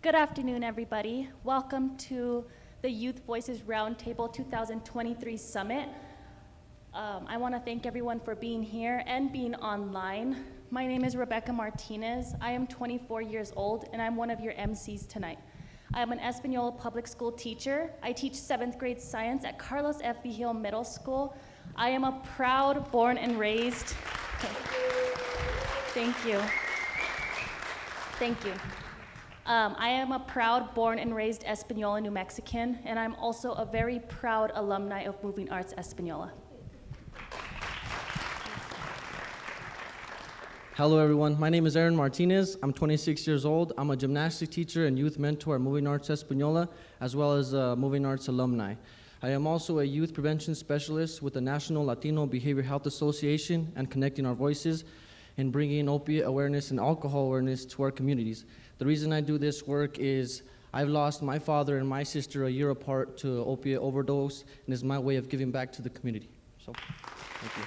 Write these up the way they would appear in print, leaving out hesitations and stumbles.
Good afternoon, everybody. Welcome to the Youth Voices Roundtable 2023 Summit. I want to thank everyone for being here and being online. My name is Rebecca Martinez. I am 24 years old, and I'm one of your MCs tonight. I am an Española public school teacher. I teach 7th grade science at Carlos F. Vigil Middle School. I am a proud born and raised. Thank you. Thank you. I am a proud born and raised Española New Mexican, and I'm also a very proud alumni of Moving Arts Española. Hello everyone, my name is Aaron Martinez. I'm 26 years old. I'm a gymnastics teacher and youth mentor at Moving Arts Española, as well as a Moving Arts alumni. I am also a youth prevention specialist with the National Latino Behavioral Health Association and connecting our voices and bringing opiate awareness and alcohol awareness to our communities. The reason I do this work is I've lost my father and my sister a year apart to opiate overdose, and it's my way of giving back to the community. So, thank you.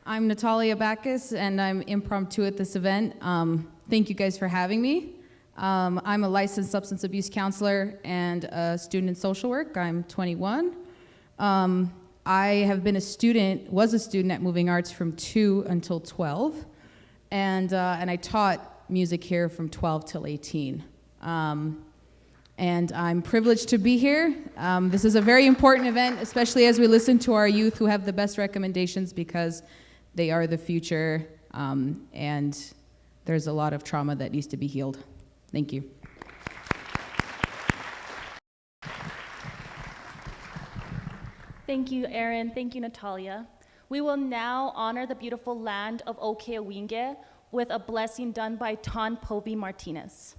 I'm Natalia Backus, and I'm impromptu at this event. Thank you guys for having me. I'm a licensed substance abuse counselor and a student in social work. I'm 21. I have been was a student at Moving Arts from 2 until 12, and I taught music here from 12 till 18. And I'm privileged to be here. This is a very important event, especially as we listen to our youth who have the best recommendations, because they are the future, and there's a lot of trauma that needs to be healed. Thank you. Thank you, Erin. Thank you, Natalia. We will now honor the beautiful land of Okeawinge with a blessing done by Ton Povey Martinez.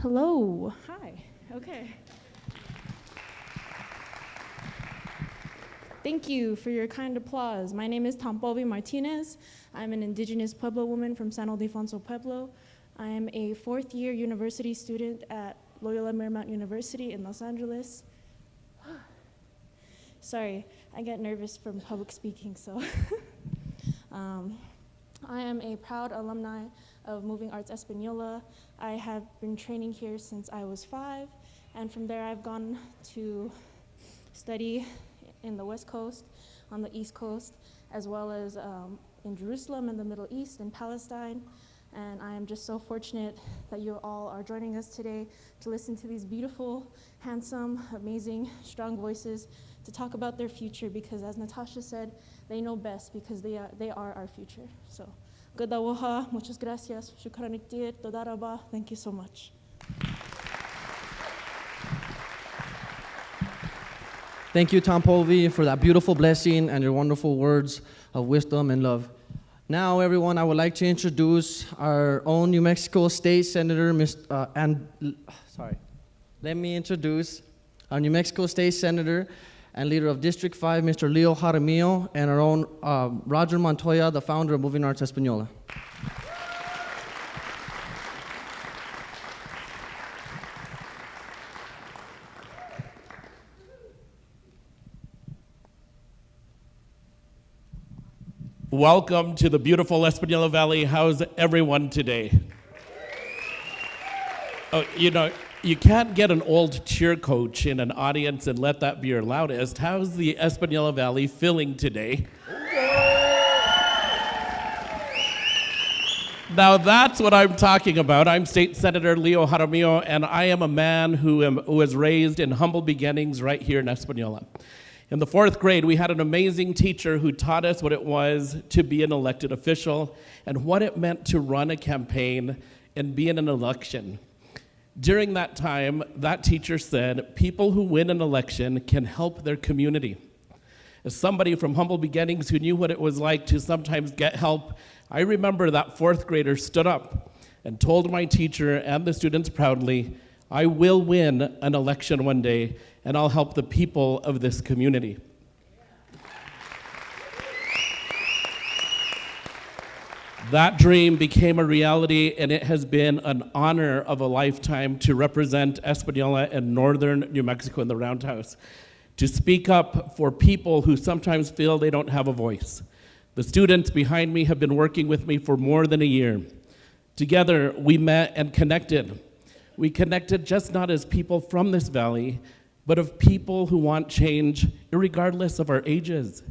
Hello. Hi. Okay. Thank you for your kind applause. My name is Ton Povey Martinez. I'm an indigenous Pueblo woman from San Ildefonso Pueblo. I am a 4th-year university student at Loyola Marymount University in Los Angeles. Sorry, I get nervous from public speaking, so. I am a proud alumni of Moving Arts Española. I have been training here since I was 5, and from there I've gone to study in the West Coast, on the East Coast, as well as in Jerusalem in the Middle East and Palestine. And I am just so fortunate that you all are joining us today to listen to these beautiful, handsome, amazing, strong voices to talk about their future, because as Natasha said, they know best, because they are our future. So, Gadawaha, muchas gracias, shukran iktir, toda rabah, thank you so much. Thank you, Tom Povey, for that beautiful blessing and your wonderful words of wisdom and love. Now, everyone, I would like to introduce our own New Mexico State Senator, Let me introduce our New Mexico State Senator and leader of District 5, Mr. Leo Jaramillo, and our own Roger Montoya, the founder of Moving Arts Española. Welcome to the beautiful Española Valley. How's everyone today? Oh, you can't get an old cheer coach in an audience and let that be your loudest. How's the Española Valley feeling today? Now that's what I'm talking about. I'm State Senator Leo Jaramillo, and I am a man who was raised in humble beginnings right here in Española. In the 4th grade, we had an amazing teacher who taught us what it was to be an elected official and what it meant to run a campaign and be in an election. During that time, that teacher said, people who win an election can help their community. As somebody from humble beginnings who knew what it was like to sometimes get help, I remember that 4th grader stood up and told my teacher and the students proudly, I will win an election one day, and I'll help the people of this community. That dream became a reality, and it has been an honor of a lifetime to represent Española and northern New Mexico in the Roundhouse, to speak up for people who sometimes feel they don't have a voice. The students behind me have been working with me for more than a year. Together, we met and connected. We connected just not as people from this valley, but of people who want change, regardless of our ages.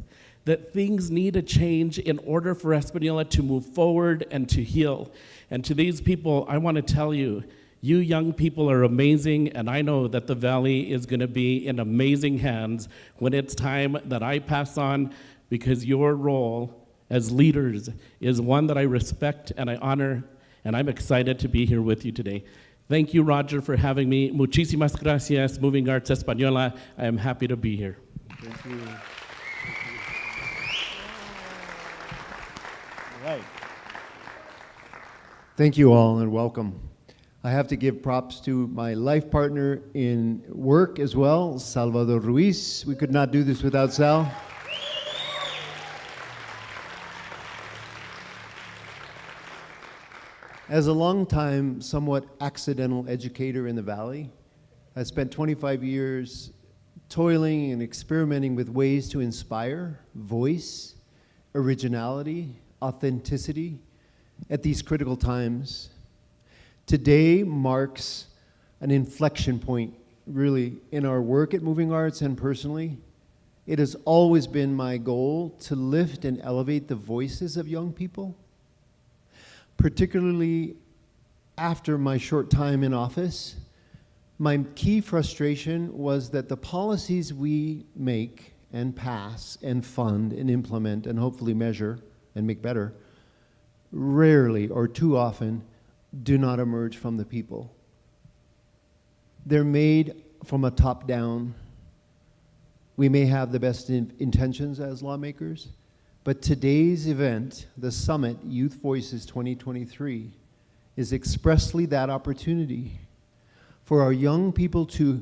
That things need a change in order for Española to move forward and to heal. And to these people, I want to tell you, you young people are amazing, and I know that the Valley is going to be in amazing hands when it's time that I pass on, because your role as leaders is one that I respect and I honor, and I'm excited to be here with you today. Thank you, Roger, for having me. Muchísimas gracias, Moving Arts Española. I am happy to be here. Thank you. All right. Thank you all and welcome. I have to give props to my life partner in work as well, Salvador Ruiz. We could not do this without Sal. As a long-time, somewhat accidental educator in the Valley, I spent 25 years toiling and experimenting with ways to inspire voice, originality, authenticity at these critical times. Today marks an inflection point, really, in our work at Moving Arts and personally. It has always been my goal to lift and elevate the voices of young people, particularly after my short time in office. My key frustration was that the policies we make and pass and fund and implement and hopefully measure and make better rarely or too often do not emerge from the people. They're made from a top down. We may have the best intentions as lawmakers, but today's event, the Summit Youth Voices 2023, is expressly that opportunity for our young people to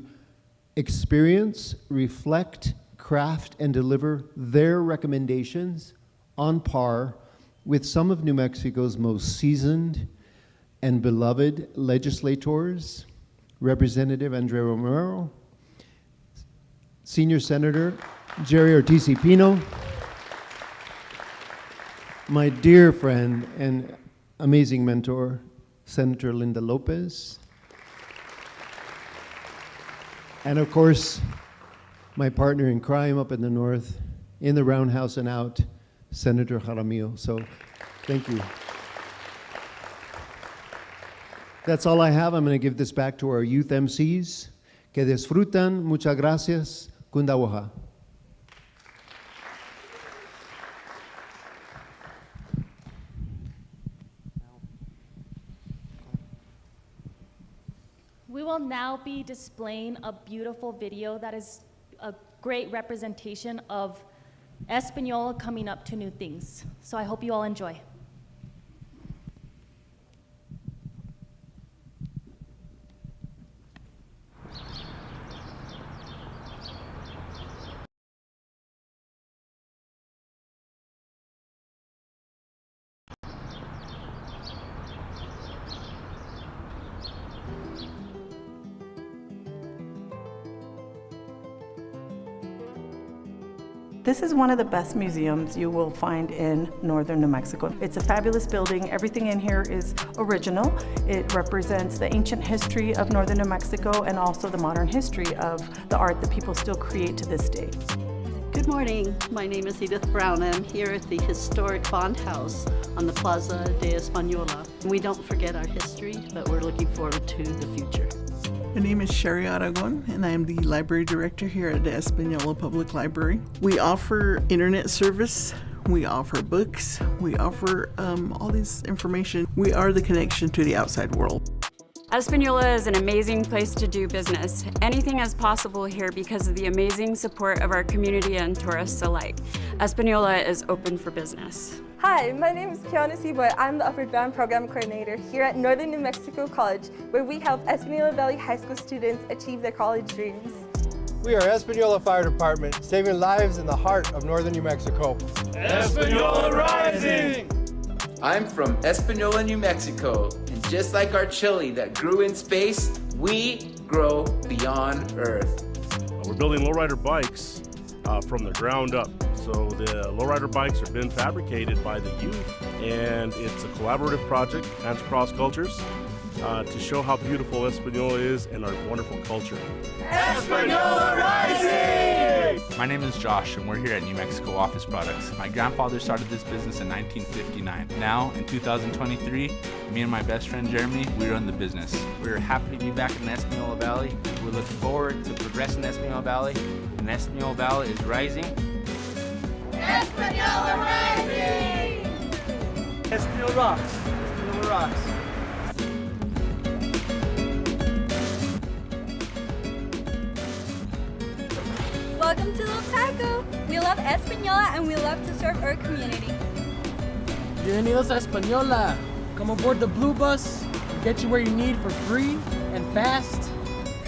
experience, reflect, craft, and deliver their recommendations on par with some of New Mexico's most seasoned and beloved legislators, Representative Andrea Romero, Senior Senator Jerry Ortiz Pino, my dear friend and amazing mentor, Senator Linda Lopez, and of course, my partner in crime up in the north, in the Roundhouse and out, Senator Jaramillo. So, thank you. That's all I have. I'm going to give this back to our youth MCs. Que disfrutan. Muchas gracias. Kundawaha. We will now be displaying a beautiful video that is a great representation of Española coming up to new things. So I hope you all enjoy. This is one of the best museums you will find in northern New Mexico. It's a fabulous building. Everything in here is original. It represents the ancient history of northern New Mexico and also the modern history of the art that people still create to this day. Good morning. My name is Edith Brown. I'm here at the historic Bond House on the Plaza de Española. We don't forget our history, but we're looking forward to the future. My name is Sherry Aragon, and I am the library director here at the Española Public Library. We offer internet service, we offer books, we offer all this information. We are the connection to the outside world. Española is an amazing place to do business. Anything is possible here because of the amazing support of our community and tourists alike. Española is open for business. Hi, my name is Kiana Siboy. I'm the Upward Bound Program Coordinator here at Northern New Mexico College, where we help Española Valley High School students achieve their college dreams. We are Española Fire Department, saving lives in the heart of Northern New Mexico. Española Rising! I'm from Española, New Mexico, and just like our chili that grew in space, we grow beyond Earth. We're building lowrider bikes from the ground up. So the lowrider bikes are being fabricated by the youth, and it's a collaborative project, hands across cultures, to show how beautiful Española is and our wonderful culture. Española Rising! My name is Josh, and we're here at New Mexico Office Products. My grandfather started this business in 1959. Now, in 2023, me and my best friend Jeremy, we run the business. We're happy to be back in the Española Valley. We're looking forward to progressing the Española Valley, and the Española Valley is rising. Española Rising! Española rocks. Española rocks. Welcome to Little Taco. We love Española and we love to serve our community. Bienvenidos a Española. Come aboard the Blue Bus. We'll get you where you need for free and fast.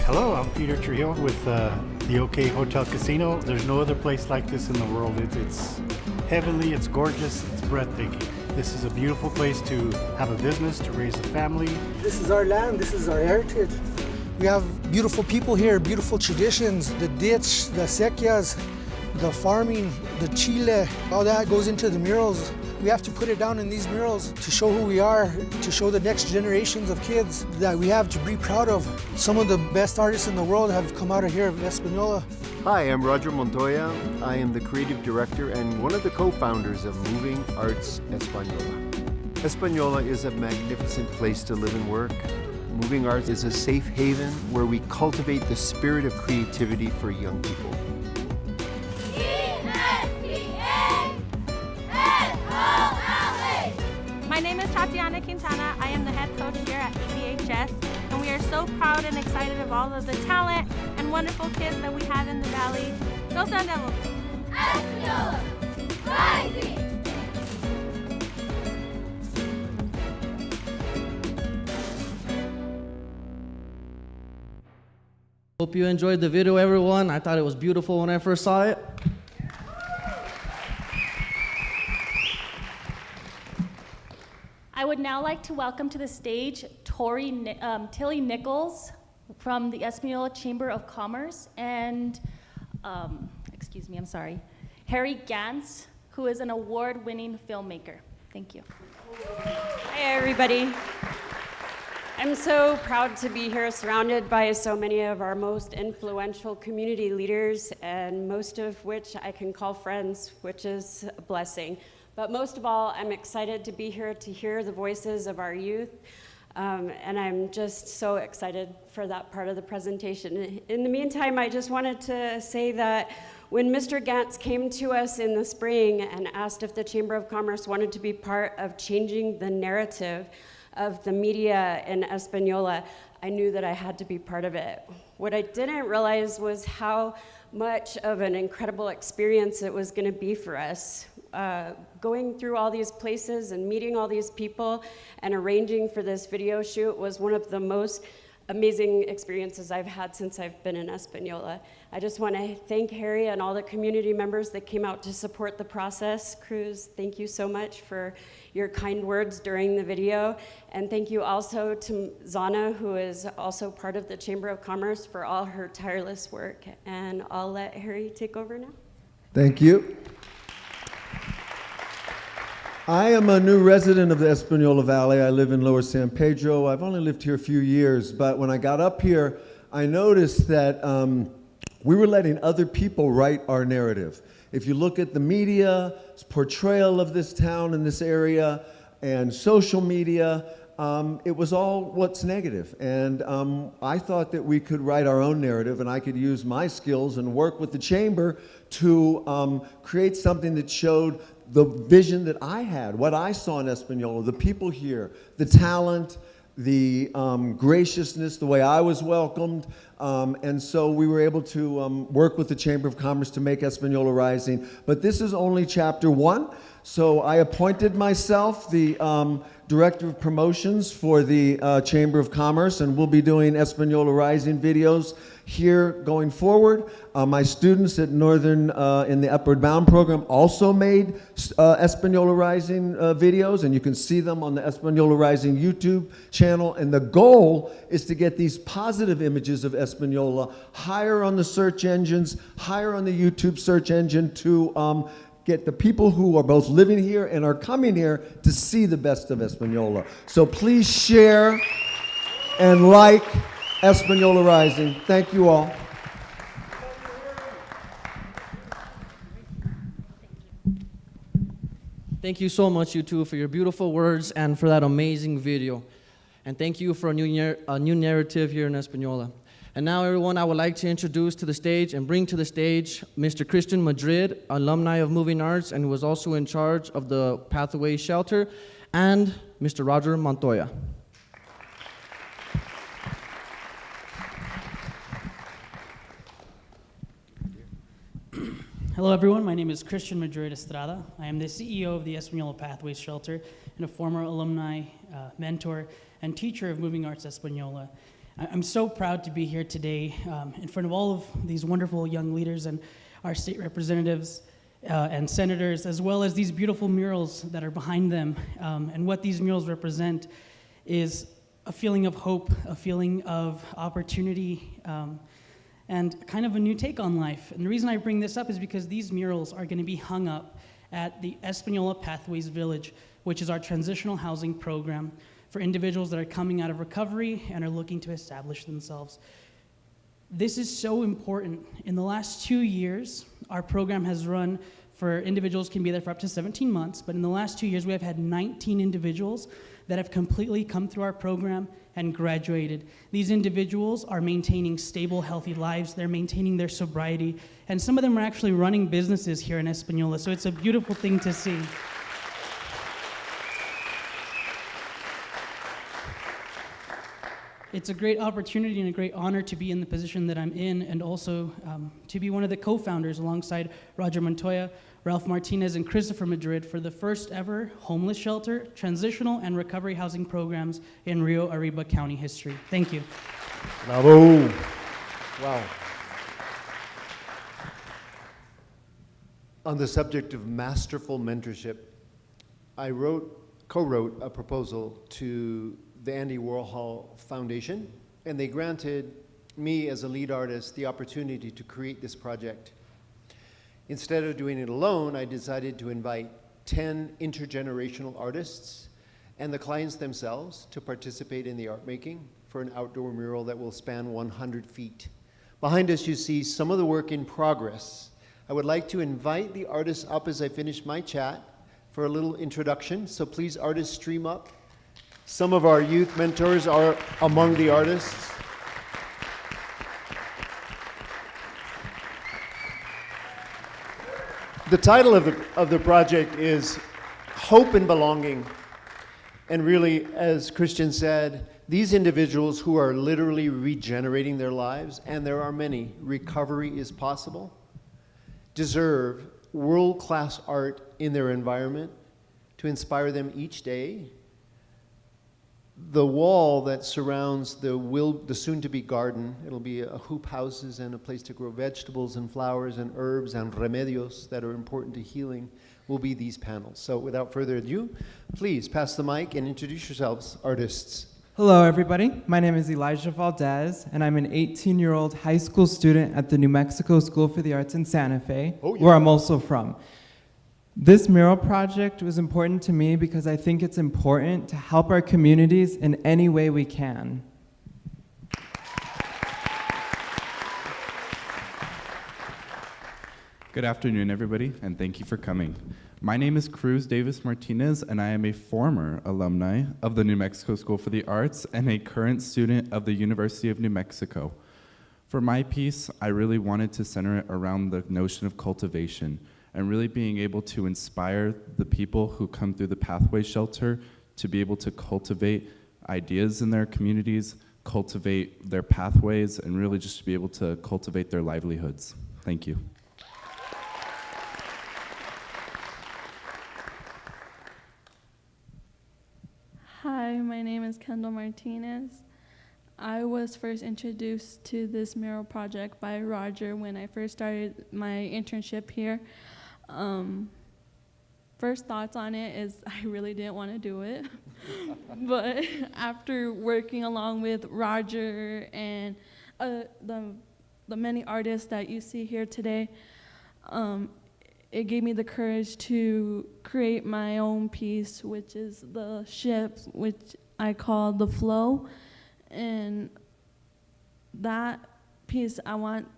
Hello, I'm Peter Trio with the OK Hotel Casino. There's no other place like this in the world. It's heavenly, it's gorgeous, it's breathtaking. This is a beautiful place to have a business, to raise a family. This is our land, this is our heritage. We have beautiful people here, beautiful traditions, the ditch, the sequias, the farming, the chile, all that goes into the murals. We have to put it down in these murals to show who we are, to show the next generations of kids that we have to be proud of. Some of the best artists in the world have come out of here, Española. Hi, I'm Roger Montoya. I am the creative director and one of the co-founders of Moving Arts Española. Española is a magnificent place to live and work. Moving Arts is a safe haven where we cultivate the spirit of creativity for young people. My name is Tatiana Quintana. I am the head coach here at EBHS, and we are so proud and excited of all of the talent and wonderful kids that we have in the Valley. Go Sun Devils! Española Rising! Hope you enjoyed the video, everyone. I thought it was beautiful when I first saw it. I would now like to welcome to the stage Tilly Nichols from the Española Chamber of Commerce and, Harry Gantz, who is an award-winning filmmaker. Thank you. Hi, everybody. I'm so proud to be here surrounded by so many of our most influential community leaders, and most of which I can call friends, which is a blessing. But most of all, I'm excited to be here to hear the voices of our youth, and I'm just so excited for that part of the presentation. In the meantime, I just wanted to say that when Mr. Gantz came to us in the spring and asked if the Chamber of Commerce wanted to be part of changing the narrative of the media in Española, I knew that I had to be part of it. What I didn't realize was how much of an incredible experience it was going to be for us. Going through all these places and meeting all these people and arranging for this video shoot was one of the most amazing experiences I've had since I've been in Española. I just want to thank Harry and all the community members that came out to support the process. Cruz, thank you so much for your kind words during the video. And thank you also to Zana, who is also part of the Chamber of Commerce, for all her tireless work. And I'll let Harry take over now. Thank you. I am a new resident of the Española Valley. I live in Lower San Pedro. I've only lived here a few years, but when I got up here, I noticed that we were letting other people write our narrative. If you look at the media's portrayal of this town and this area and social media, it was all what's negative. And I thought that we could write our own narrative, and I could use my skills and work with the chamber to create something that showed the vision that I had, what I saw in Española, the people here, the talent, the graciousness, the way I was welcomed. And so we were able to work with the Chamber of Commerce to make Española Rising. But this is only chapter 1. So I appointed myself the Director of Promotions for the Chamber of Commerce, and we'll be doing Española Rising videos here going forward. My students at Northern in the Upward Bound program also made Española Rising videos, and you can see them on the Española Rising YouTube channel. And the goal is to get these positive images of Española higher on the search engines, higher on the YouTube search engine, to get the people who are both living here and are coming here to see the best of Española. So please share and like Española Rising. Thank you all. Thank you so much, you two, for your beautiful words and for that amazing video. And thank you for a new narrative here in Española. And now, everyone, I would like to introduce to the stage and bring to the stage Mr. Christian Madrid, alumni of Moving Arts, and who was also in charge of the Pathways Shelter, and Mr. Roger Montoya. Hello, everyone. My name is Christian Madrid Estrada. I am the CEO of the Española Pathways Shelter and a former alumni, mentor, and teacher of Moving Arts Española. I'm so proud to be here today in front of all of these wonderful young leaders and our state representatives and senators, as well as these beautiful murals that are behind them. And what these murals represent is a feeling of hope, a feeling of opportunity, and kind of a new take on life. And the reason I bring this up is because these murals are going to be hung up at the Española Pathways Village, which is our transitional housing program for individuals that are coming out of recovery and are looking to establish themselves. This is so important. In the last 2 years, our program has run for individuals can be there for up to 17 months, but in the last 2 years, we have had 19 individuals that have completely come through our program and graduated. These individuals are maintaining stable, healthy lives. They're maintaining their sobriety, and some of them are actually running businesses here in Española, so it's a beautiful thing to see. It's a great opportunity and a great honor to be in the position that I'm in, and also to be one of the co-founders alongside Roger Montoya, Ralph Martinez, and Christopher Madrid for the first ever homeless shelter, transitional, and recovery housing programs in Rio Arriba County history. Thank you. Bravo. Wow. On the subject of masterful mentorship, I co-wrote a proposal to the Andy Warhol Foundation, and they granted me as a lead artist the opportunity to create this project. Instead of doing it alone, I decided to invite 10 intergenerational artists and the clients themselves to participate in the art making for an outdoor mural that will span 100 feet. Behind us, you see some of the work in progress. I would like to invite the artists up as I finish my chat for a little introduction. So please, artists, stream up. Some of our youth mentors are among the artists. The title of the project is Hope and Belonging. And really, as Christian said, These individuals who are literally regenerating their lives, and there are many, recovery is possible, deserve world-class art in their environment to inspire them each day. The wall that surrounds the soon-to-be garden, it'll be a hoop houses and a place to grow vegetables and flowers and herbs and remedios that are important to healing, will be these panels. So without further ado, please pass the mic and introduce yourselves, artists. Hello, everybody. My name is Elijah Valdez, and I'm an 18-year-old high school student at the New Mexico School for the Arts in Santa Fe, where I'm also from. This mural project was important to me because I think it's important to help our communities in any way we can. Good afternoon, everybody, and thank you for coming. My name is Cruz Davis Martinez, and I am a former alumni of the New Mexico School for the Arts and a current student of the University of New Mexico. For my piece, I really wanted to center it around the notion of cultivation and really being able to inspire the people who come through the Pathway Shelter to be able to cultivate ideas in their communities, cultivate their pathways, and really just to be able to cultivate their livelihoods. Thank you. Hi, my name is Kendall Martinez. I was first introduced to this mural project by Roger when I first started my internship here. First thoughts on it is I really didn't want to do it. But after working along with Roger and the many artists that you see here today, it gave me the courage to create my own piece, which is the ship, which I call the flow. And that piece, I want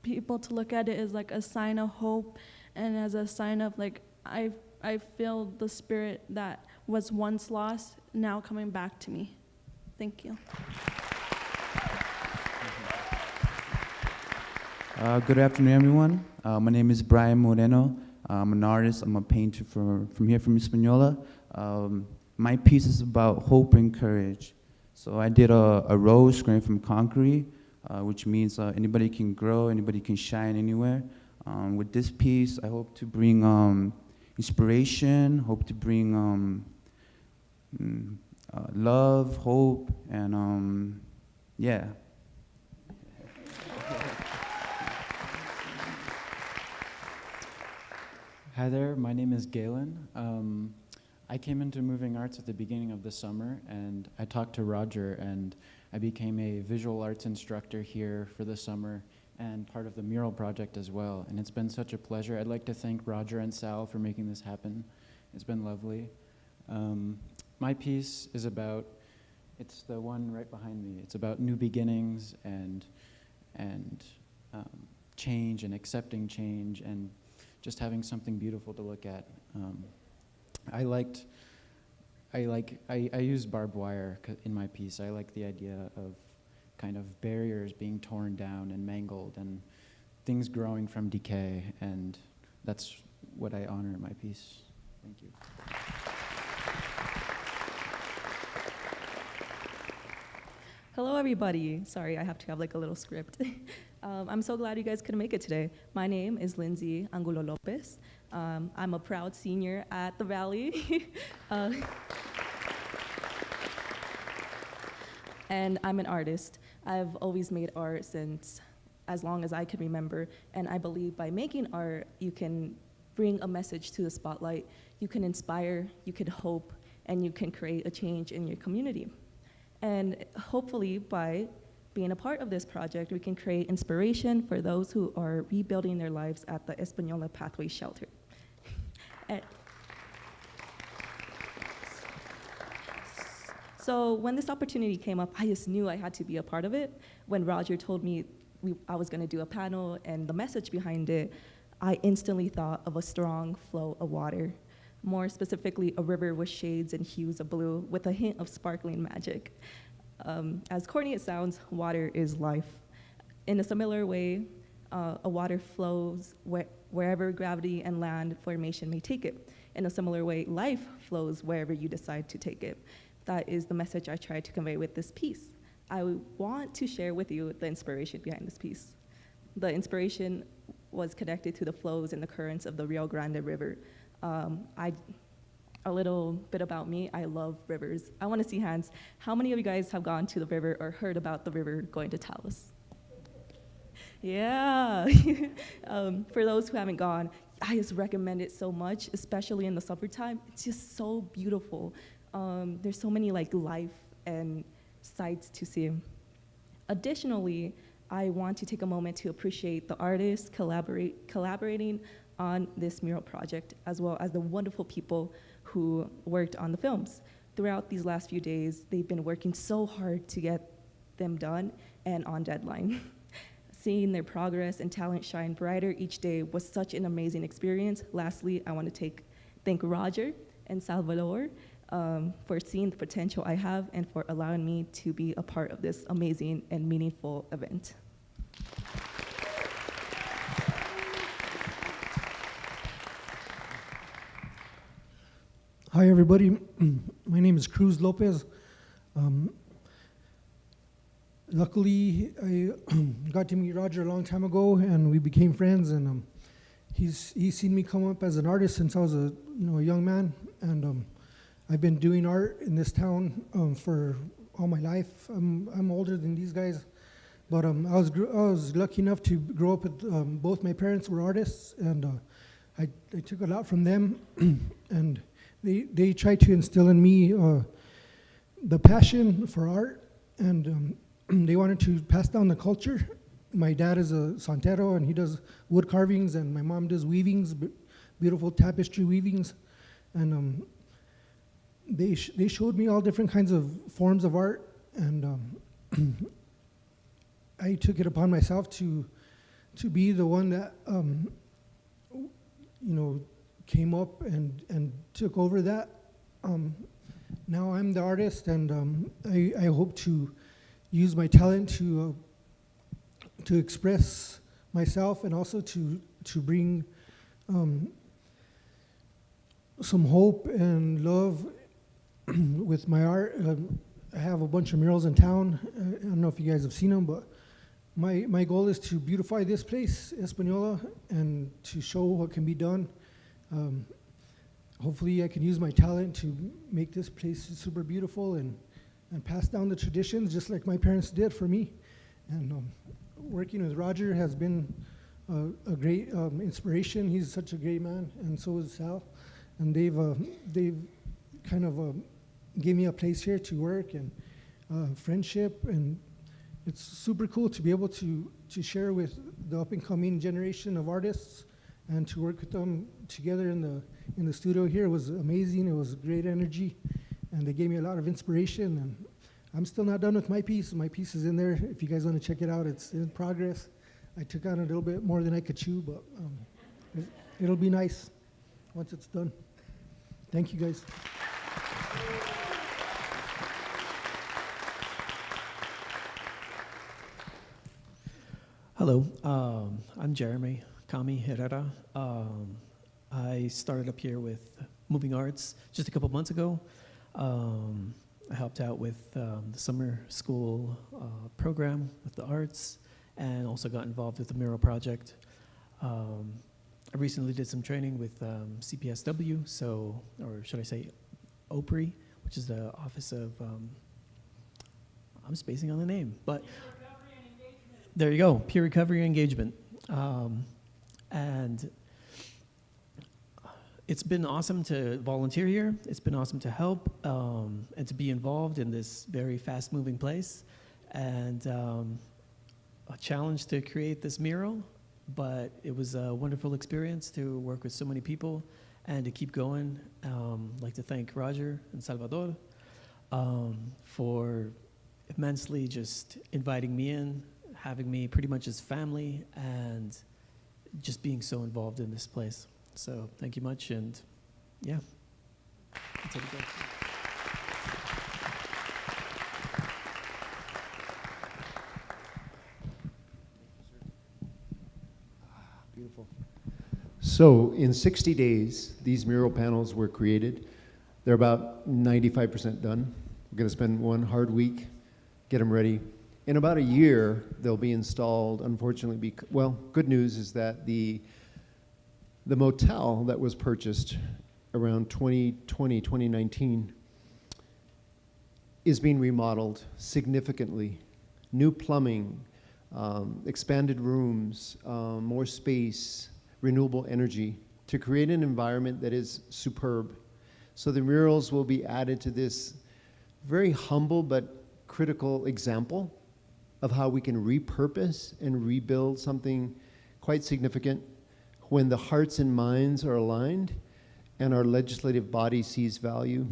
people to look at it as like a sign of hope and as a sign of like, I feel the spirit that was once lost now coming back to me. Thank you. Good afternoon, everyone. My name is Brian Moreno. I'm an artist. I'm a painter from here from Española. My piece is about hope and courage. So I did a rose grain from concrete, which means anybody can grow, anybody can shine anywhere. With this piece, I hope to bring inspiration, hope to bring love, hope, and yeah. Hi there, my name is Galen. I came into moving arts at the beginning of the summer, and I talked to Roger, and I became a visual arts instructor here for the summer and part of the mural project as well. And it's been such a pleasure. I'd like to thank Roger and Sal for making this happen. It's been lovely. My piece is about, it's the one right behind me. It's about new beginnings and change and accepting change and just having something beautiful to look at. I used barbed wire in my piece. I like the idea of kind of barriers being torn down and mangled and things growing from decay, and that's what I honor in my piece. Thank you. Hello, everybody. Sorry, I have to have like a little script. I'm so glad you guys could make it today. My name is Lindsay Angulo Lopez. I'm a proud senior at the Valley. And I'm an artist. I've always made art since as long as I can remember, and I believe by making art, you can bring a message to the spotlight, you can inspire, you can hope, and you can create a change in your community. And hopefully by being a part of this project, we can create inspiration for those who are rebuilding their lives at the Española Pathway Shelter. So when this opportunity came up, I just knew I had to be a part of it. When Roger told me I was gonna do a panel and the message behind it, I instantly thought of a strong flow of water. More specifically, a river with shades and hues of blue with a hint of sparkling magic. As corny it sounds, water is life. In a similar way, a water flows wherever gravity and land formation may take it. In a similar way, life flows wherever you decide to take it. that is the message I try to convey with this piece. I want to share with you the inspiration behind this piece. The inspiration was connected to the flows and the currents of the Rio Grande River. A little bit about me, I love rivers. I want to see hands. How many of you guys have gone to the river or heard about the river going to Taos? Yeah. For those who haven't gone, I just recommend it so much, especially in the summertime. It's just so beautiful. There's so many like life and sights to see. Additionally, I want to take a moment to appreciate the artists collaborating on this mural project, as well as the wonderful people who worked on the films. Throughout these last few days, they've been working so hard to get them done and on deadline. Seeing their progress and talent shine brighter each day was such an amazing experience. Lastly, I want to thank Roger and Salvador for seeing the potential I have and for allowing me to be a part of this amazing and meaningful event. Hi, everybody. My name is Cruz Lopez. Luckily, I got to meet Roger a long time ago, and we became friends. And he's seen me come up as an artist since I was a young man, and I've been doing art in this town for all my life. I'm older than these guys, but I was lucky enough to grow up with both my parents were artists, and I took a lot from them, and they tried to instill in me the passion for art, and they wanted to pass down the culture. My dad is a santero, and he does wood carvings, and my mom does weavings, beautiful tapestry weavings, and they showed me all different kinds of forms of art, and I took it upon myself to be the one that came up and took over that. Now I'm the artist, and I hope to use my talent to express myself, and also to bring some hope and love with my art. I have a bunch of murals in town. I don't know if you guys have seen them, but my goal is to beautify this place, Española, and to show what can be done. Hopefully I can use my talent to make this place super beautiful and pass down the traditions just like my parents did for me. And working with Roger has been a great inspiration. He's such a great man, and so is Sal. And they've kind of gave me a place here to work and friendship, and it's super cool to be able to share with the up-and-coming generation of artists and to work with them together in the studio here. It was amazing. It was great energy, and they gave me a lot of inspiration. And I'm still not done with my piece. My piece is in there. If you guys want to check it out, it's in progress. I took on a little bit more than I could chew, but it'll be nice once it's done. Thank you, guys. Hello, I'm Jeremy Kami Herrera. I started up here with Moving Arts just a couple months ago. I helped out with the summer school program with the arts, and also got involved with the mural project. I recently did some training with CPSW, or should I say OPRI, which is the Office of, I'm spacing on the name, but there you go, Peer Recovery Engagement. And it's been awesome to volunteer here. It's been awesome to help and to be involved in this very fast-moving place. And a challenge to create this mural, but it was a wonderful experience to work with so many people and to keep going. I'd like to thank Roger and Salvador for immensely just inviting me in, having me pretty much as family, and just being so involved in this place. So thank you much, and yeah, that's it. Beautiful. So in 60 days, these mural panels were created. They're about 95% done. We're going to spend one hard week, get them ready. In about a year, they'll be installed. Unfortunately, well, good news is that the motel that was purchased around 2020, 2019 is being remodeled significantly. New plumbing, expanded rooms, more space, renewable energy to create an environment that is superb. So the murals will be added to this very humble but critical example of how we can repurpose and rebuild something quite significant when the hearts and minds are aligned and our legislative body sees value.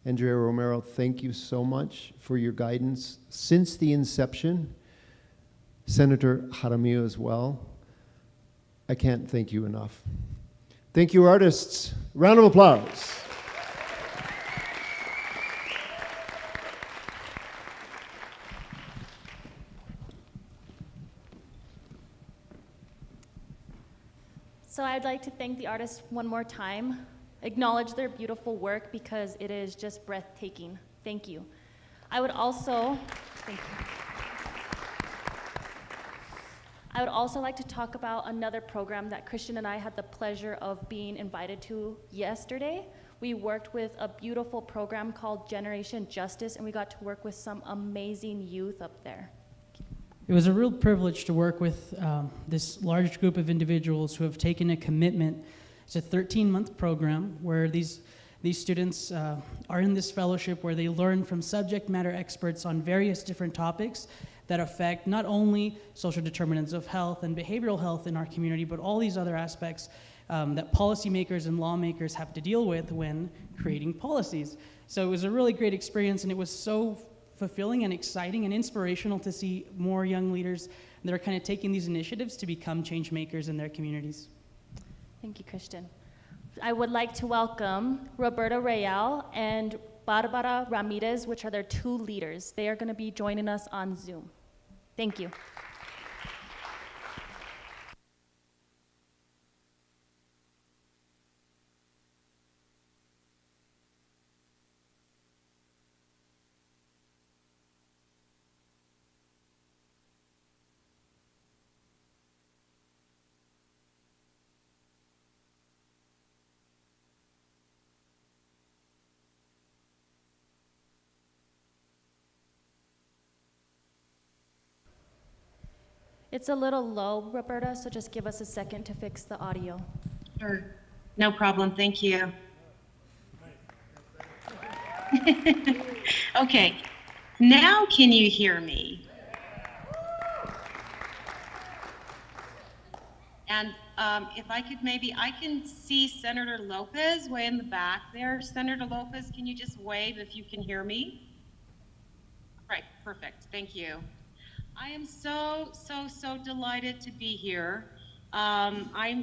Andrea Romero, thank you so much for your guidance since the inception. Senator Jaramillo as well. I can't thank you enough. Thank you, artists. Round of applause. So I'd like to thank the artists one more time, acknowledge their beautiful work because it is just breathtaking. Thank you. I would also like to talk about another program that Christian and I had the pleasure of being invited to yesterday. We worked with a beautiful program called Generation Justice, and we got to work with some amazing youth up there. It was a real privilege to work with this large group of individuals who have taken a commitment. It's a 13-month program where these students are in this fellowship where they learn from subject matter experts on various different topics that affect not only social determinants of health and behavioral health in our community, but all these other aspects that policymakers and lawmakers have to deal with when creating policies. So it was a really great experience, and it was so fulfilling and exciting and inspirational to see more young leaders that are kind of taking these initiatives to become change makers in their communities. Thank you, Christian. I would like to welcome Roberta Real and Barbara Ramirez, which are their two leaders. They are going to be joining us on Zoom. Thank you. It's a little low, Roberta, so just give us a second to fix the audio. Sure, no problem, thank you. Okay, now can you hear me? And if I could I can see Senator Lopez way in the back there. Senator Lopez, can you just wave if you can hear me? Right, perfect, thank you. I am so delighted to be here. I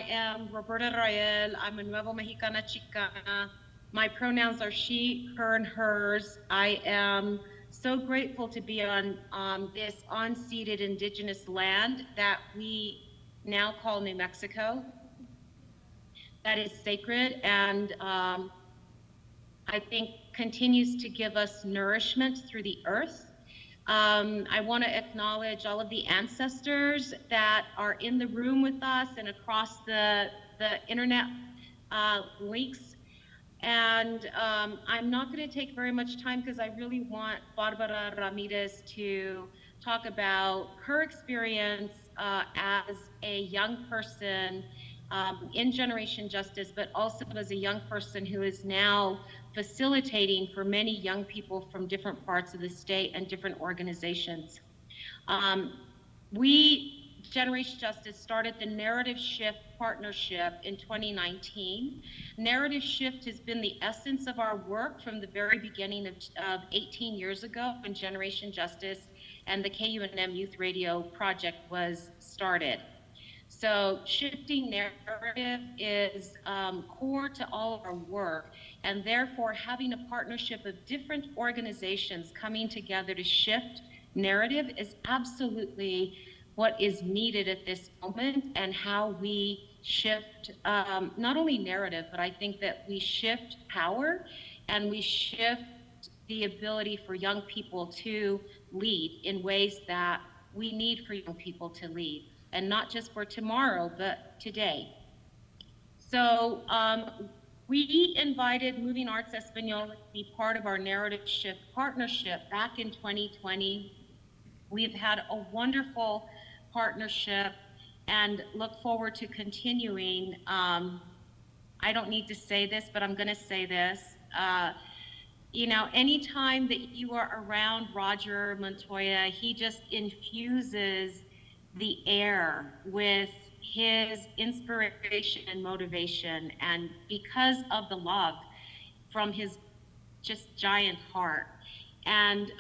am Roberta Rael. I'm a Nuevo Mexicana Chicana. My pronouns are she, her, and hers. I am so grateful to be on this unceded indigenous land that we now call New Mexico. That is sacred and I think continues to give us nourishment through the earth. I want to acknowledge all of the ancestors that are in the room with us and across the internet links. And I'm not going to take very much time because I really want Barbara Ramirez to talk about her experience as a young person in Generation Justice, but also as a young person who is now facilitating for many young people from different parts of the state and different organizations. We, Generation Justice, started the Narrative Shift Partnership in 2019. Narrative Shift has been the essence of our work from the very beginning of 18 years ago when Generation Justice and the KUNM Youth Radio Project was started. So shifting narrative is core to all of our work, and therefore having a partnership of different organizations coming together to shift narrative is absolutely what is needed at this moment, and how we shift not only narrative, but I think that we shift power and we shift the ability for young people to lead in ways that we need for young people to lead, and not just for tomorrow, but today. So we invited Moving Arts Española to be part of our Narrative Shift partnership back in 2020. We've had a wonderful partnership and look forward to continuing. I don't need to say this, but I'm going to say this. You know, anytime that you are around Roger Montoya, he just infuses the air with his inspiration and motivation, and because of the love from his just giant heart. And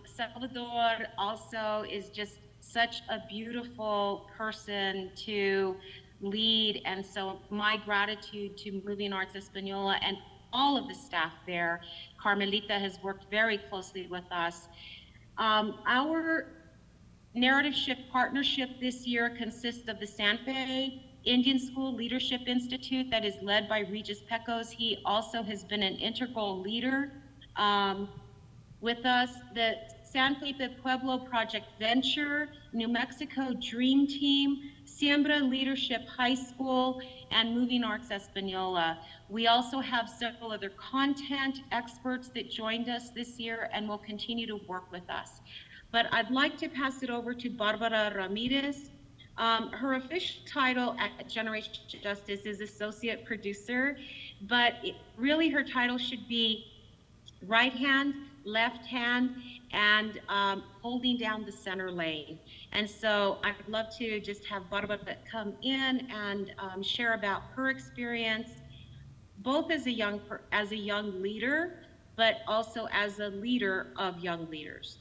Salvador also is just such a beautiful person to lead, and so my gratitude to Moving Arts Española and all of the staff there. Carmelita has worked very closely with us. Our Narrative Shift partnership this year consists of the Santa Fe Indian School Leadership Institute that is led by Regis Pecos. He also has been an integral leader with us. The San Felipe Pueblo Project Venture, New Mexico Dream Team, Siembra Leadership High School, and Moving Arts Española. We also have several other content experts that joined us this year and will continue to work with us. But I'd like to pass it over to Barbara Ramirez. Her official title at Generation Justice is Associate Producer, but really her title should be right hand, left hand, and holding down the center lane. And so I'd love to just have Barbara come in and share about her experience, both as a young leader, but also as a leader of young leaders.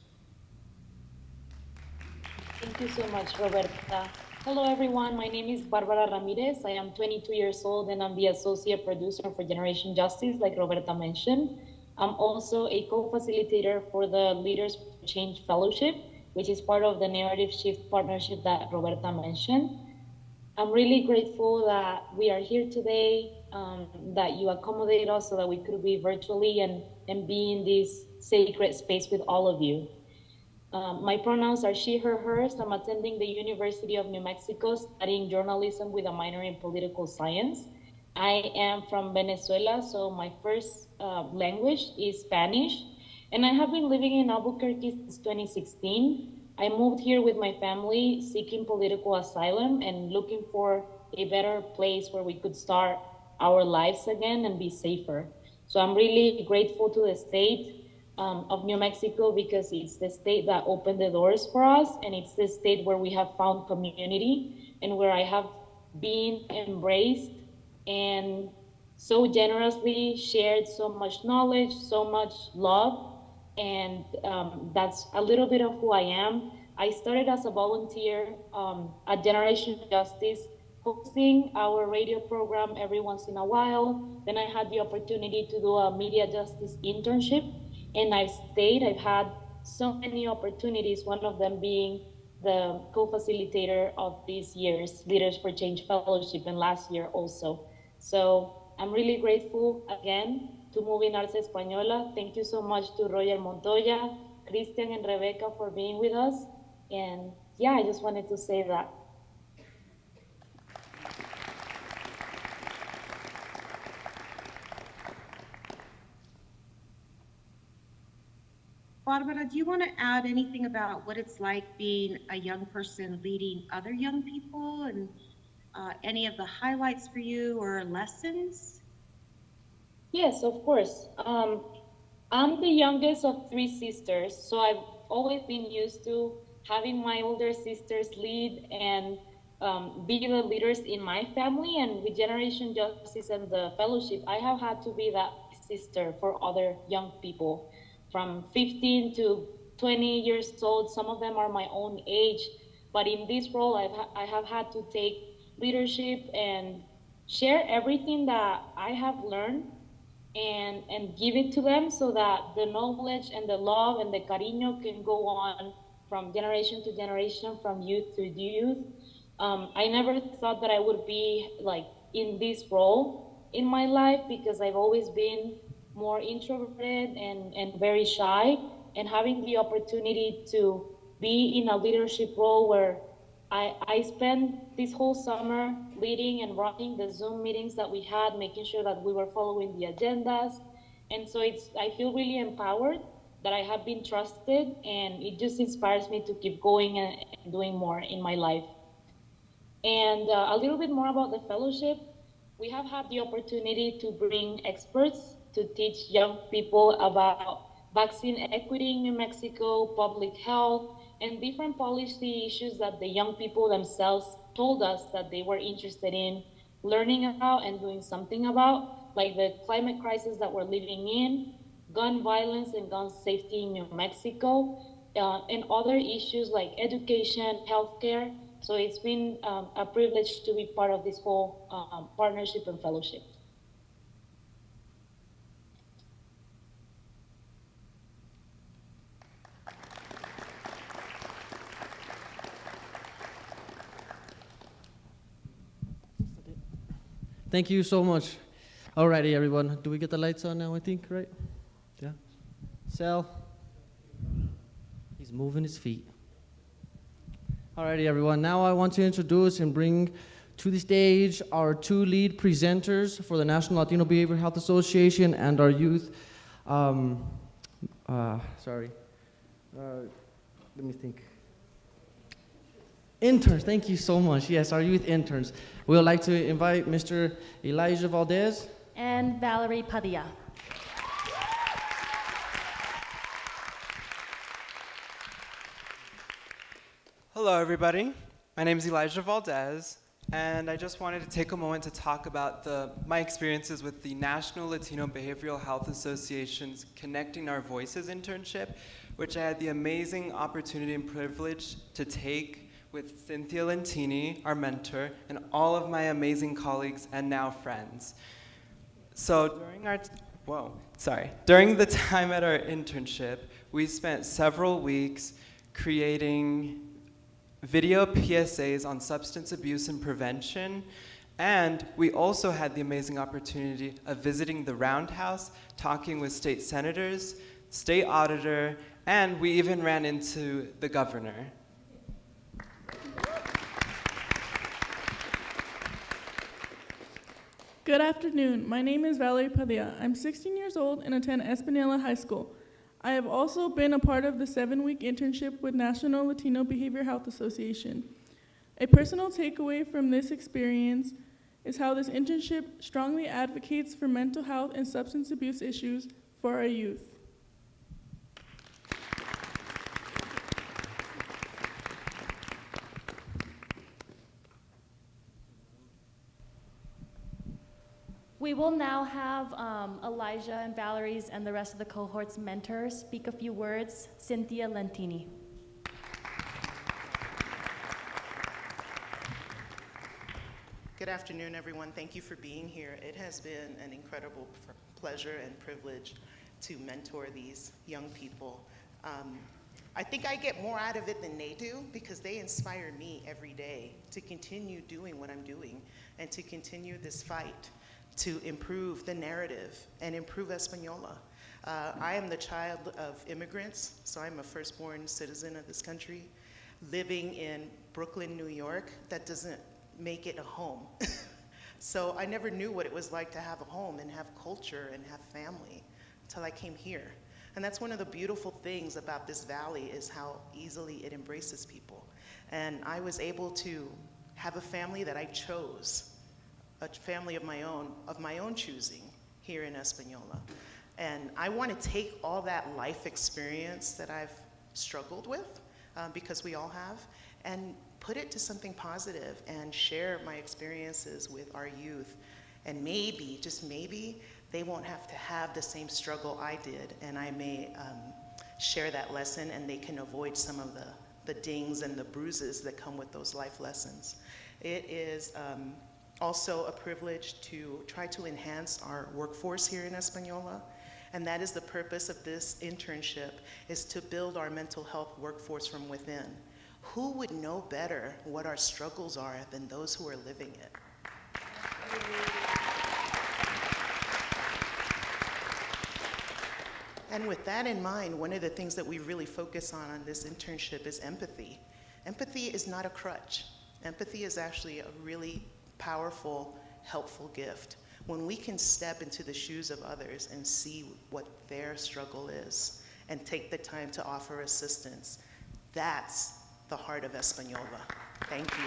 Thank you so much, Roberta. Hello, everyone. My name is Barbara Ramirez. I am 22 years old, and I'm the Associate Producer for Generation Justice, like Roberta mentioned. I'm also a co-facilitator for the Leaders for Change Fellowship, which is part of the Narrative Shift partnership that Roberta mentioned. I'm really grateful that we are here today, that you accommodate us so that we could be virtually and be in this sacred space with all of you. My pronouns are she, her, hers. I'm attending the University of New Mexico studying journalism with a minor in political science. I am from Venezuela, so my first language is Spanish, and I have been living in Albuquerque since 2016. I moved here with my family seeking political asylum and looking for a better place where we could start our lives again and be safer. So I'm really grateful to the state of New Mexico because it's the state that opened the doors for us, and it's the state where we have found community and where I have been embraced and so generously shared so much knowledge, so much love, and that's a little bit of who I am. I started as a volunteer at Generation Justice, hosting our radio program every once in a while. Then I had the opportunity to do a media justice internship, and I've stayed. I've had so many opportunities, one of them being the co-facilitator of this year's Leaders for Change Fellowship, and last year also. So I'm really grateful again to Moving Arts Española. Thank you so much to Roger Montoya, Christian, and Rebecca for being with us. And yeah, I just wanted to say that. Barbara, do you want to add anything about what it's like being a young person leading other young people, and any of the highlights for you or lessons? Yes, of course. I'm the youngest of 3 sisters, so I've always been used to having my older sisters lead and be the leaders in my family. And with Generation Justice and the fellowship, I have had to be that sister for other young people from 15 to 20 years old. Some of them are my own age, but in this role, I have had to take leadership and share everything that I have learned and give it to them so that the knowledge and the love and the cariño can go on from generation to generation, from youth to youth. I never thought that I would be like in this role in my life because I've always been more introverted and very shy, and having the opportunity to be in a leadership role where I spent this whole summer leading and running the Zoom meetings that we had, making sure that we were following the agendas. And so I feel really empowered that I have been trusted, and it just inspires me to keep going and doing more in my life. And a little bit more about the fellowship. We have had the opportunity to bring experts to teach young people about vaccine equity in New Mexico, public health, and different policy issues that the young people themselves told us that they were interested in learning about and doing something about, like the climate crisis that we're living in, gun violence and gun safety in New Mexico, and other issues like education, healthcare. So it's been a privilege to be part of this whole partnership and fellowship. Thank you so much. Alrighty, everyone. Do we get the lights on now, I think, right? Yeah. Sal. He's moving his feet. Alrighty, everyone. Now I want to introduce and bring to the stage our two lead presenters for the National Latino Behavioral Health Association and our youth. Let me think. Interns, thank you so much. Yes, our youth interns. We would like to invite Mr. Elijah Valdez and Valerie Padilla. Hello, everybody. My name is Elijah Valdez, and I just wanted to take a moment to talk about my experiences with the National Latino Behavioral Health Association's Connecting Our Voices internship, which I had the amazing opportunity and privilege to take with Cynthia Lentini, our mentor, and all of my amazing colleagues and now friends. So during the time at our internship, we spent several weeks creating video PSAs on substance abuse and prevention, and we also had the amazing opportunity of visiting the Roundhouse, talking with state senators, state auditor, and we even ran into the governor. Good afternoon. My name is Valerie Padilla. I'm 16 years old and attend Española High School. I have also been a part of the 7-week internship with National Latino Behavioral Health Association. A personal takeaway from this experience is how this internship strongly advocates for mental health and substance abuse issues for our youth. We will now have Elijah and Valerie's and the rest of the cohort's mentors speak a few words. Cynthia Lentini. Good afternoon, everyone. Thank you for being here. It has been an incredible pleasure and privilege to mentor these young people. I think I get more out of it than they do because they inspire me every day to continue doing what I'm doing and to continue this fight to improve the narrative and improve Española. I am the child of immigrants, so I'm a firstborn citizen of this country, living in Brooklyn, New York. That doesn't make it a home. So I never knew what it was like to have a home and have culture and have family until I came here. And that's one of the beautiful things about this valley is how easily it embraces people. And I was able to have a family that I chose, a family of my own choosing here in Española. And I want to take all that life experience that I've struggled with, because we all have, and put it to something positive and share my experiences with our youth. And maybe, just maybe, they won't have to have the same struggle I did, and I may share that lesson and they can avoid some of the dings and the bruises that come with those life lessons. It is also a privilege to try to enhance our workforce here in Española, and that is the purpose of this internship, is to build our mental health workforce from within. Who would know better what our struggles are than those who are living it? And with that in mind, one of the things that we really focus on this internship is empathy. Empathy is not a crutch. Empathy is actually a really powerful, helpful gift. When we can step into the shoes of others and see what their struggle is and take the time to offer assistance, that's the heart of Española. Thank you.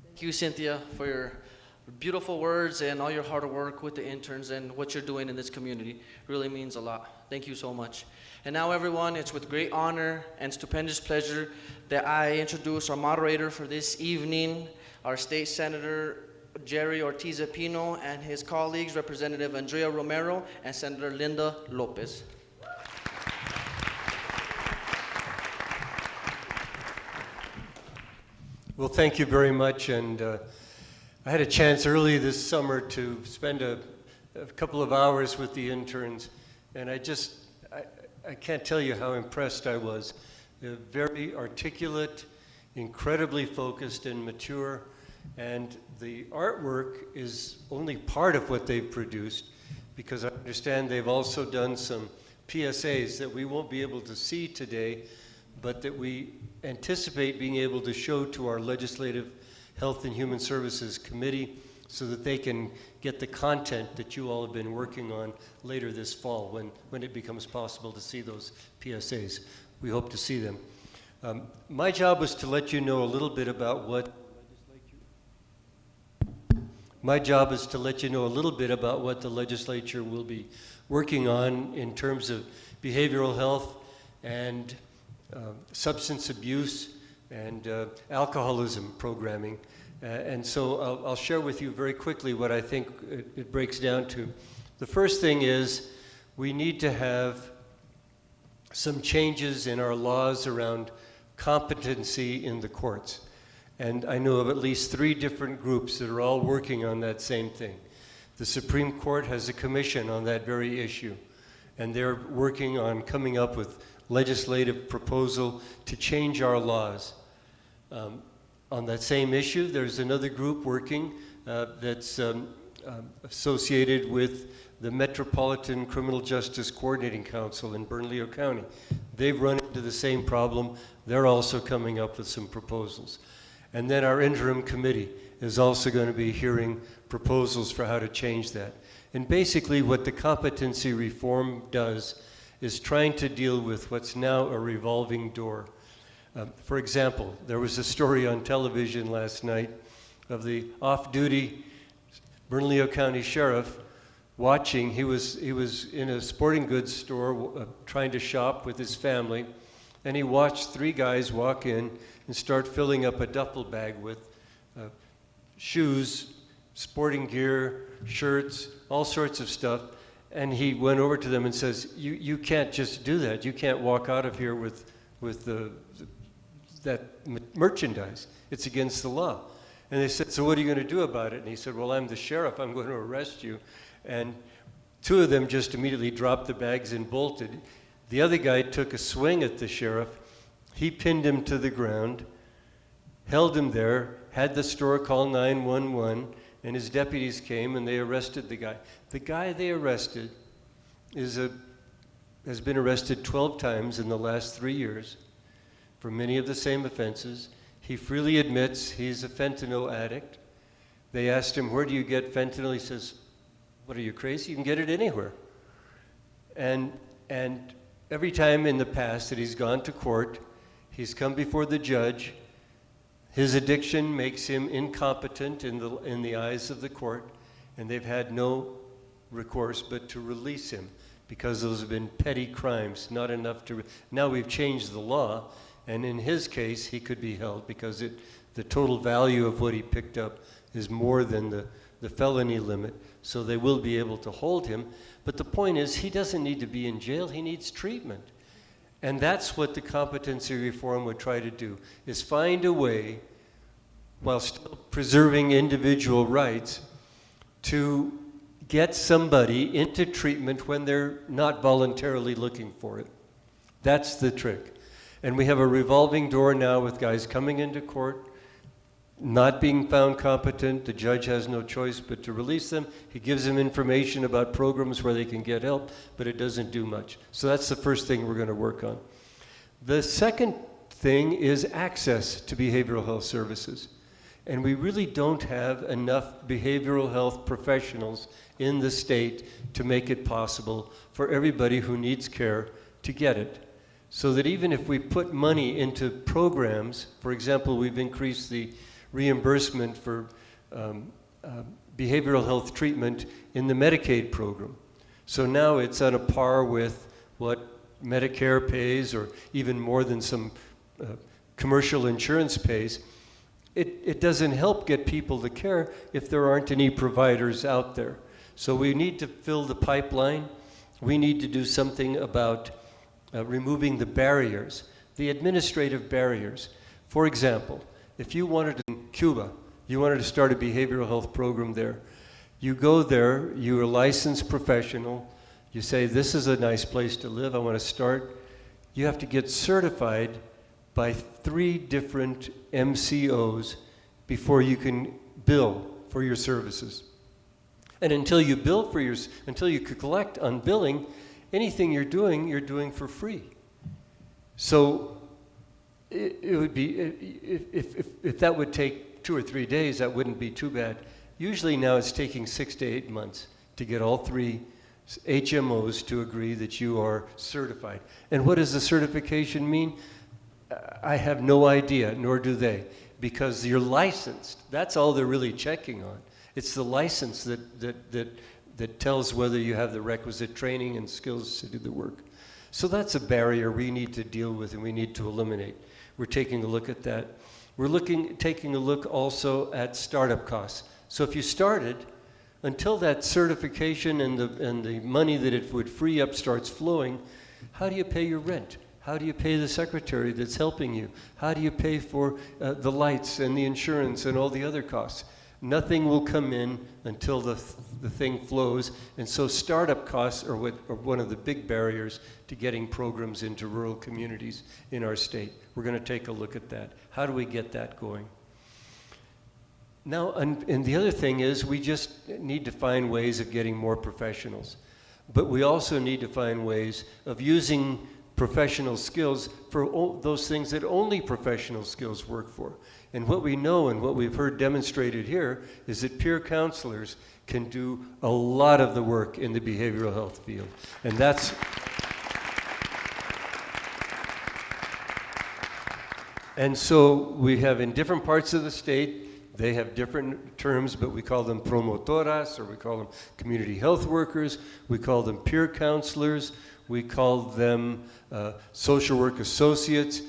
Thank you, Cynthia, for your beautiful words and all your hard work with the interns and what you're doing in this community. Really means a lot. Thank you so much. And now, everyone, it's with great honor and stupendous pleasure that I introduce our moderator for this evening, our State Senator Jerry Ortiz Pino, and his colleagues, Representative Andrea Romero and Senator Linda Lopez. Well, thank you very much. And I had a chance early this summer to spend a couple of hours with the interns, and I can't tell you how impressed I was. They're very articulate, incredibly focused and mature, and the artwork is only part of what they've produced, because I understand they've also done some PSAs that we won't be able to see today, but that we anticipate being able to show to our Legislative Health and Human Services Committee so that they can get the content that you all have been working on later this fall when it becomes possible to see those PSAs. We hope to see them. My job was to let you know a little bit about what the legislature will be working on in terms of behavioral health and substance abuse and alcoholism programming. And so I'll share with you very quickly what I think it breaks down to. The first thing is we need to have some changes in our laws around competency in the courts. And I know of at least 3 different groups that are all working on that same thing. The Supreme Court has a commission on that very issue, and they're working on coming up with legislative proposal to change our laws. On that same issue, there's another group working that's associated with the Metropolitan Criminal Justice Coordinating Council in Bernalillo County. They've run into the same problem. They're also coming up with some proposals. And then our interim committee is also going to be hearing proposals for how to change that. And basically what the competency reform does is trying to deal with what's now a revolving door. For example, there was a story on television last night of the off-duty Bernalillo County Sheriff watching. He was in a sporting goods store trying to shop with his family, and he watched 3 guys walk in and start filling up a duffel bag with shoes, sporting gear, shirts, all sorts of stuff. And he went over to them and says, you can't just do that. You can't walk out of here with that merchandise. It's against the law. And they said, so what are you going to do about it? And he said, well, I'm the sheriff. I'm going to arrest you. And 2 of them just immediately dropped the bags and bolted. The other guy took a swing at the sheriff. He pinned him to the ground, held him there, had the store call 911, and his deputies came and they arrested the guy. The guy they arrested has been arrested 12 times in the last 3 years for many of the same offenses. He freely admits he's a fentanyl addict. They asked him, where do you get fentanyl? He says, what, are you crazy? You can get it anywhere. And every time in the past that he's gone to court, he's come before the judge. His addiction makes him incompetent in the eyes of the court, and they've had no recourse but to release him because those have been petty crimes, not enough to... Now we've changed the law, and in his case, he could be held because the total value of what he picked up is more than the felony limit, so they will be able to hold him. But the point is, he doesn't need to be in jail, he needs treatment. And that's what the competency reform would try to do, is find a way, while still preserving individual rights, to get somebody into treatment when they're not voluntarily looking for it. That's the trick. And we have a revolving door now with guys coming into court, not being found competent, the judge has no choice but to release them. He gives them information about programs where they can get help, but it doesn't do much. So that's the first thing we're going to work on. The second thing is access to behavioral health services. And we really don't have enough behavioral health professionals in the state to make it possible for everybody who needs care to get it. So that even if we put money into programs, for example, we've increased the reimbursement for behavioral health treatment in the Medicaid program. So now it's on a par with what Medicare pays, or even more than some commercial insurance pays. It doesn't help get people the care if there aren't any providers out there. So we need to fill the pipeline. We need to do something about removing the barriers, the administrative barriers. For example, if you wanted in Cuba, you wanted to start a behavioral health program there, you go there, you're a licensed professional, you say, this is a nice place to live, I want to start. You have to get certified by 3 different MCOs before you can bill for your services. And until you bill for until you could collect on billing, anything you're doing for free. So it would be, if that would take 2 or 3 days, that wouldn't be too bad. Usually now it's taking 6 to 8 months to get all 3 HMOs to agree that you are certified. And what does the certification mean? I have no idea, nor do they, because you're licensed. That's all they're really checking on. It's the license that tells whether you have the requisite training and skills to do the work. So that's a barrier we need to deal with and we need to eliminate. We're taking a look at that. We're taking a look also at startup costs. So if you started, until that certification and the money that it would free up starts flowing, how do you pay your rent? How do you pay the secretary that's helping you? How do you pay for the lights and the insurance and all the other costs? Nothing will come in until the thing flows, and so startup costs are one of the big barriers to getting programs into rural communities in our state. We're going to take a look at that. How do we get that going? Now, and the other thing is we just need to find ways of getting more professionals, but we also need to find ways of using professional skills for those things that only professional skills work for. And what we know and what we've heard demonstrated here is that peer counselors can do a lot of the work in the behavioral health field. And that's, and so we have in different parts of the state, they have different terms, but we call them promotoras, or we call them community health workers, we call them peer counselors, we call them social work associates.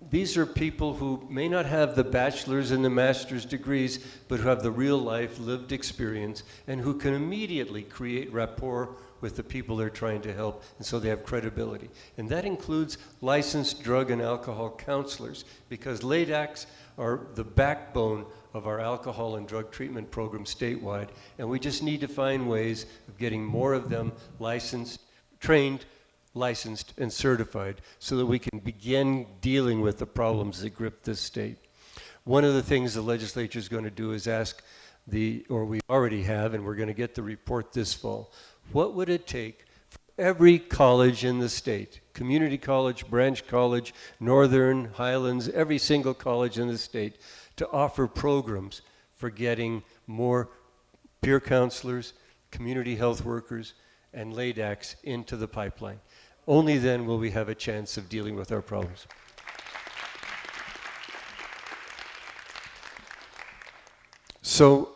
These are people who may not have the bachelor's and the master's degrees, but who have the real life lived experience and who can immediately create rapport with the people they're trying to help, and so they have credibility. And that includes licensed drug and alcohol counselors, because LADACs are the backbone of our alcohol and drug treatment program statewide, and we just need to find ways of getting more of them licensed, trained, licensed, and certified so that we can begin dealing with the problems that grip this state. One of the things the legislature is going to do is ask or we already have, and we're going to get the report this fall, what would it take for every college in the state, community college, branch college, Northern, Highlands, every single college in the state, to offer programs for getting more peer counselors, community health workers, and LADACs into the pipeline. Only then will we have a chance of dealing with our problems. So,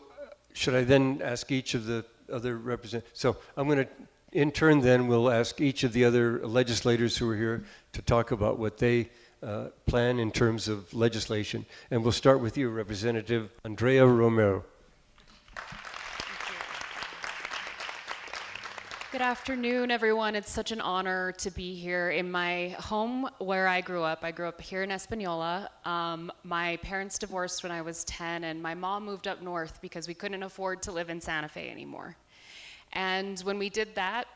should I then ask each of the other representatives? So, I'm going to, in turn then, we'll ask each of the other legislators who are here to talk about what they plan in terms of legislation. And we'll start with you, Representative Andrea Romero. Good afternoon, everyone. It's such an honor to be here in my home where I grew up. I grew up here in Española. My parents divorced when I was 10, and my mom moved up north because we couldn't afford to live in Santa Fe anymore. And when we did that,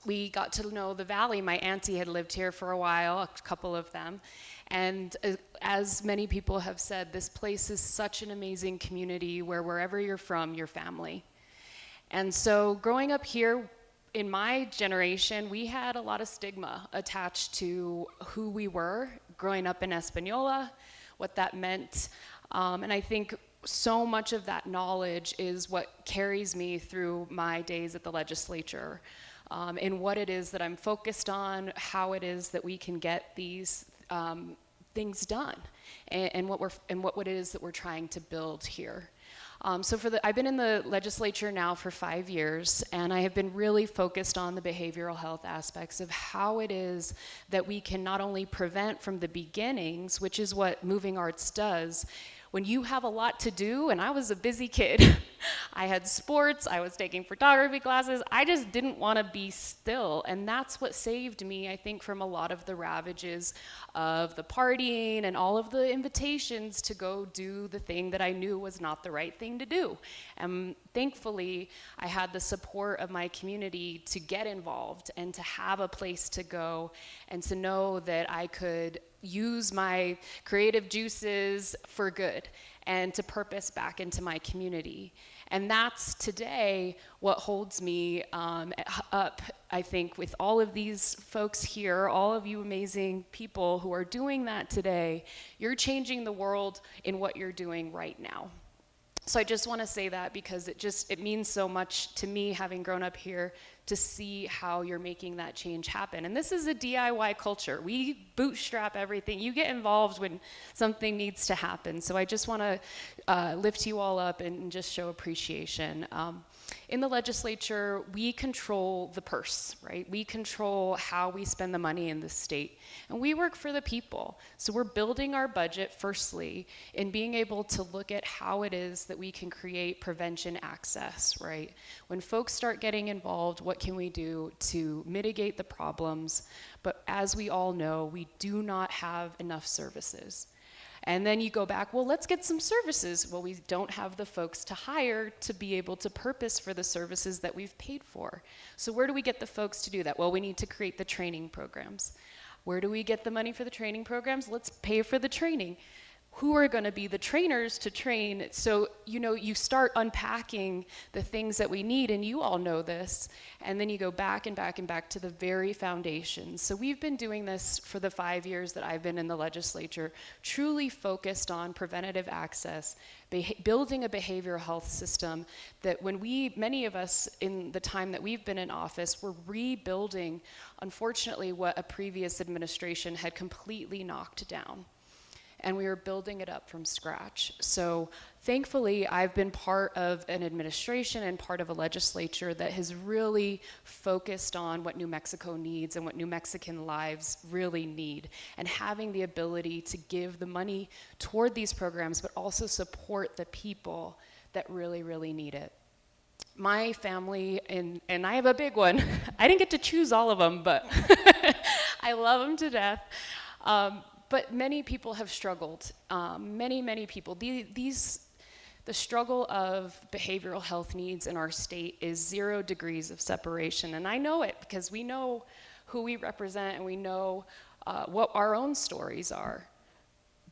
we got to know the Valley. My auntie had lived here for a while, a couple of them. And as many people have said, this place is such an amazing community where wherever you're from, you're family. And so growing up here, in my generation, we had a lot of stigma attached to who we were growing up in Española, what that meant. And I think so much of that knowledge is what carries me through my days at the legislature, in what it is that I'm focused on, how it is that we can get these things done, and what it is that we're trying to build here. I've been in the legislature now for 5 years, and I have been really focused on the behavioral health aspects of how it is that we can not only prevent from the beginnings, which is what Moving Arts does. When you have a lot to do, and I was a busy kid, I had sports, I was taking photography classes, I just didn't want to be still. And that's what saved me, I think, from a lot of the ravages of the partying and all of the invitations to go do the thing that I knew was not the right thing to do. And thankfully, I had the support of my community to get involved and to have a place to go and to know that I could use my creative juices for good and to purpose back into my community. And that's today what holds me up, I think, with all of these folks here, all of you amazing people who are doing that today. You're changing the world in what you're doing right now. So I just want to say that because it means so much to me, having grown up here, to see how you're making that change happen. And this is a DIY culture. We bootstrap everything. You get involved when something needs to happen. So I just want to lift you all up and just show appreciation. In the legislature, we control the purse, right? We control how we spend the money in the state. And we work for the people. So we're building our budget, firstly, in being able to look at how it is that we can create prevention access, right? When folks start getting involved, what can we do to mitigate the problems? But as we all know, we do not have enough services. And then you go back, well, let's get some services. Well, we don't have the folks to hire to be able to purpose for the services that we've paid for. So where do we get the folks to do that? Well, we need to create the training programs. Where do we get the money for the training programs? Let's pay for the training. Who are going to be the trainers to train? So, you start unpacking the things that we need, and you all know this, and then you go back and back and back to the very foundations. So we've been doing this for the 5 years that I've been in the legislature, truly focused on preventative access, building a behavioral health system that many of us in the time that we've been in office, were rebuilding, unfortunately, what a previous administration had completely knocked down. And we are building it up from scratch. So thankfully, I've been part of an administration and part of a legislature that has really focused on what New Mexico needs and what New Mexican lives really need, and having the ability to give the money toward these programs, but also support the people that really, really need it. My family, and I have a big one, I didn't get to choose all of them, but I love them to death. But many people have struggled, many people. The struggle of behavioral health needs in our state is 0 degrees of separation. And I know it because we know who we represent, and we know what our own stories are,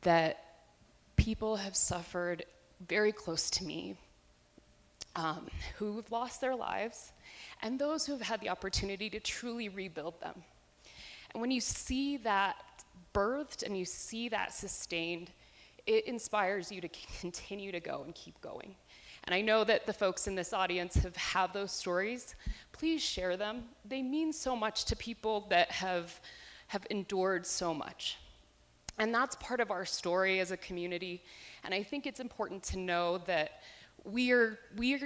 that people have suffered very close to me, who've lost their lives, and those who've had the opportunity to truly rebuild them. And when you see that birthed and you see that sustained, it inspires you to continue to go and keep going. And I know that the folks in this audience have those stories. Please share them. They mean so much to people that have endured so much. And that's part of our story as a community. And I think it's important to know that we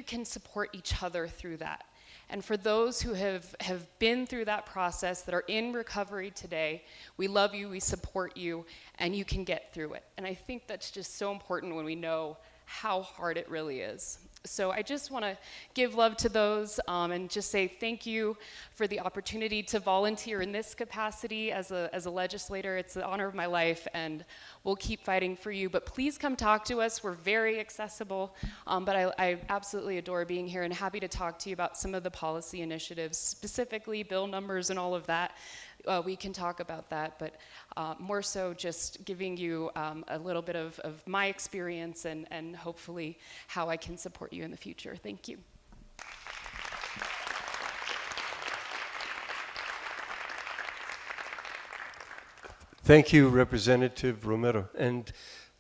can support each other through that. And for those who have been through that process, that are in recovery today, we love you, we support you, and you can get through it. And I think that's just so important when we know how hard it really is. So I just want to give love to those and just say thank you for the opportunity to volunteer in this capacity as a legislator. It's the honor of my life, and we'll keep fighting for you. But please come talk to us. We're very accessible, but I absolutely adore being here and happy to talk to you about some of the policy initiatives, specifically bill numbers and all of that. We can talk about that, but more so just giving you a little bit of my experience and hopefully how I can support you in the future. Thank you. Thank you, Representative Romero. And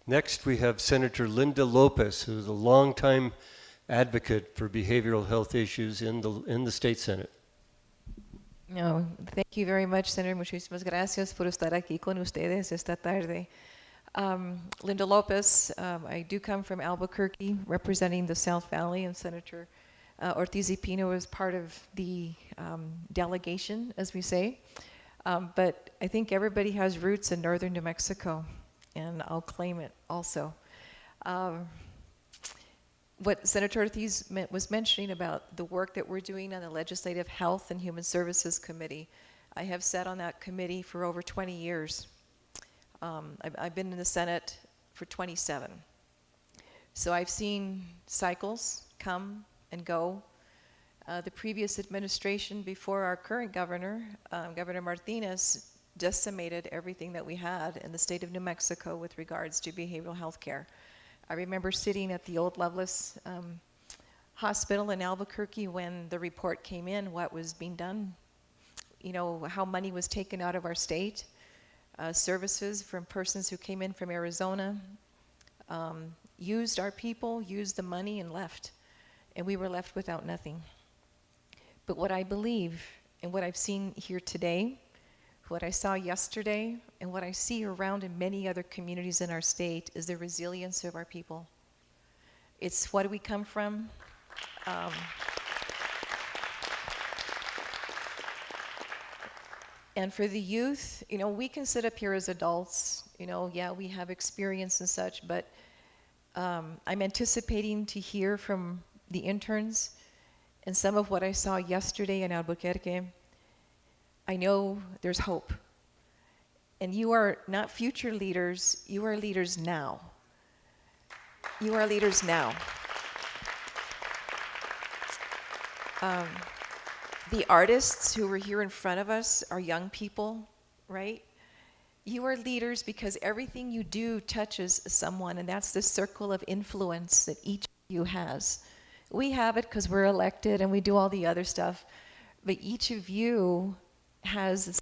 next we have Senator Linda Lopez, who's a longtime advocate for behavioral health issues in the State Senate. No, thank you very much, Senator. Muchísimas gracias por estar aquí con ustedes esta tarde. Linda Lopez, I do come from Albuquerque, representing the South Valley, and Senator Ortiz y Pino is part of the delegation, as we say. But I think everybody has roots in northern New Mexico, and I'll claim it also. What Senator Ortiz was mentioning about the work that we're doing on the Legislative Health and Human Services Committee, I have sat on that committee for over 20 years. I've been in the Senate for 27. So I've seen cycles come and go. The previous administration before our current governor, Governor Martinez, decimated everything that we had in the state of New Mexico with regards to behavioral health care. I remember sitting at the old Lovelace Hospital in Albuquerque when the report came in, what was being done, you know, how money was taken out of our state, services from persons who came in from Arizona, used our people, used the money and left. And we were left without nothing. But what I believe and what I've seen here today, what I saw yesterday, and what I see around in many other communities in our state is the resilience of our people. It's what do we come from? And for the youth, you know, we can sit up here as adults, you know, yeah, we have experience and such, but I'm anticipating to hear from the interns and some of what I saw yesterday in Albuquerque. I know there's hope. And you are not future leaders, you are leaders now. You are leaders now. The artists who were here in front of us are young people, right? You are leaders because everything you do touches someone, and that's the circle of influence that each of you has. We have it because we're elected and we do all the other stuff, but each of you has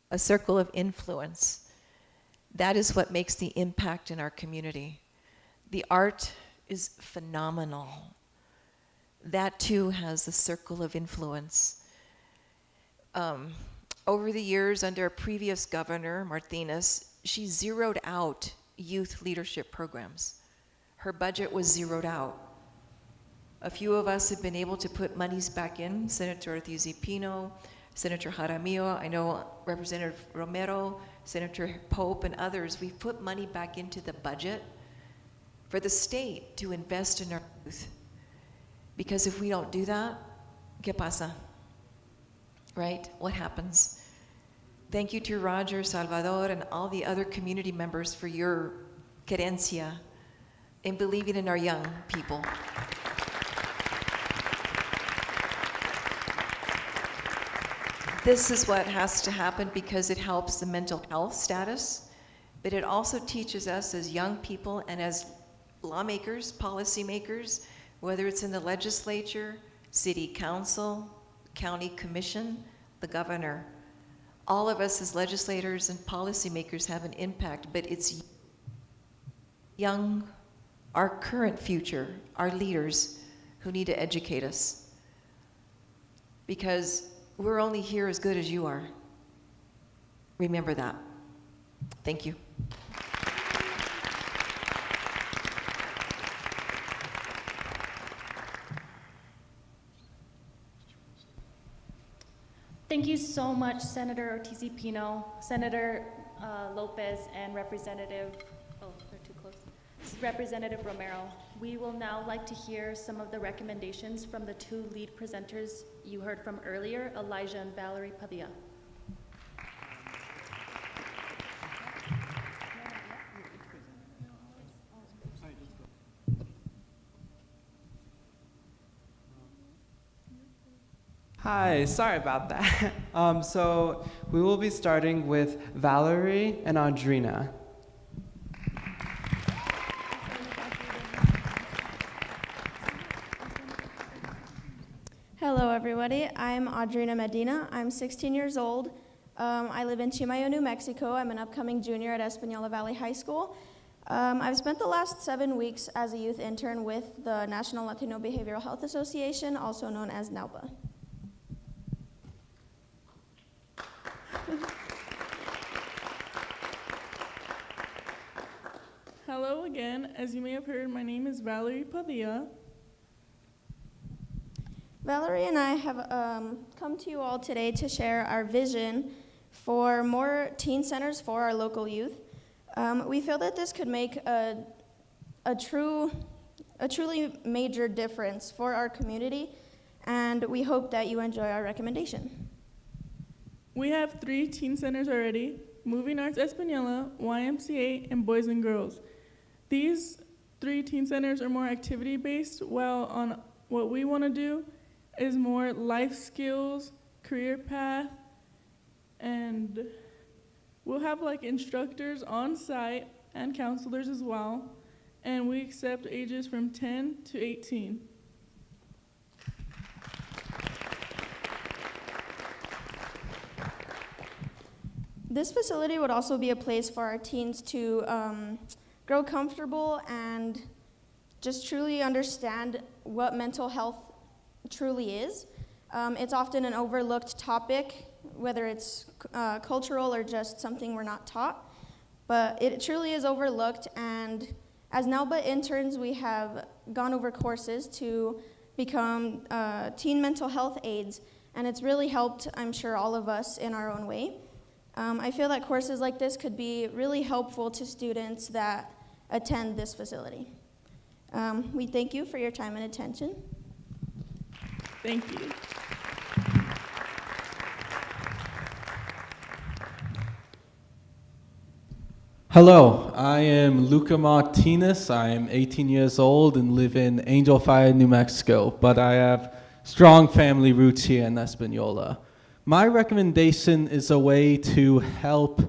a circle of influence. That is what makes the impact in our community. The art is phenomenal. That too has a circle of influence. Over the years, under a previous governor, Martinez, she zeroed out youth leadership programs. Her budget was zeroed out. A few of us have been able to put monies back in, Senator Ortiz y Pino, Senator Jaramillo, I know Representative Romero, Senator Pope, and others. We've put money back into the budget for the state to invest in our youth. Because if we don't do that, ¿qué pasa? Right? What happens? Thank you to Roger, Salvador, and all the other community members for your querencia in believing in our young people. This is what has to happen because it helps the mental health status, but it also teaches us as young people and as lawmakers, policymakers, whether it's in the legislature, city council, county commission, the governor. All of us as legislators and policymakers have an impact, but it's young, our current future, our leaders who need to educate us. Because we're only here as good as you are. Remember that. Thank you. Thank you so much, Senator Ortiz y Pino, Senator Lopez, and Representative, oh, they're too close. Representative Romero. We will now like to hear some of the recommendations from the two lead presenters you heard from earlier, Elijah and Valerie Padilla. Hi, sorry about that. So we will be starting with Valerie and Audrina. Hello, everybody. I'm Audrina Medina. I'm 16 years old. I live in Chimayo, New Mexico. I'm an upcoming junior at Española Valley High School. I've spent the last 7 weeks as a youth intern with the National Latino Behavioral Health Association, also known as NALBA. Hello again. As you may have heard, my name is Valerie Padilla. Valerie and I have come to you all today to share our vision for more teen centers for our local youth. We feel that this could make a truly major difference for our community, and we hope that you enjoy our recommendation. We have 3 teen centers already: Moving Arts Española, YMCA, and Boys and Girls. These 3 teen centers are more activity-based, while on what we want to do is more life skills, career path, and we'll have like instructors on site and counselors as well, and we accept ages from 10 to 18. This facility would also be a place for our teens to grow comfortable and just truly understand what mental health truly is. It's often an overlooked topic, whether it's cultural or just something we're not taught, but it truly is overlooked, and as NALBA interns, we have gone over courses to become teen mental health aides, and it's really helped, I'm sure, all of us in our own way. I feel that courses like this could be really helpful to students that attend this facility. We thank you for your time and attention. Thank you. Hello, I am Luca Martinez. I am 18 years old and live in Angel Fire, New Mexico, but I have strong family roots here in Española. My recommendation is a way to help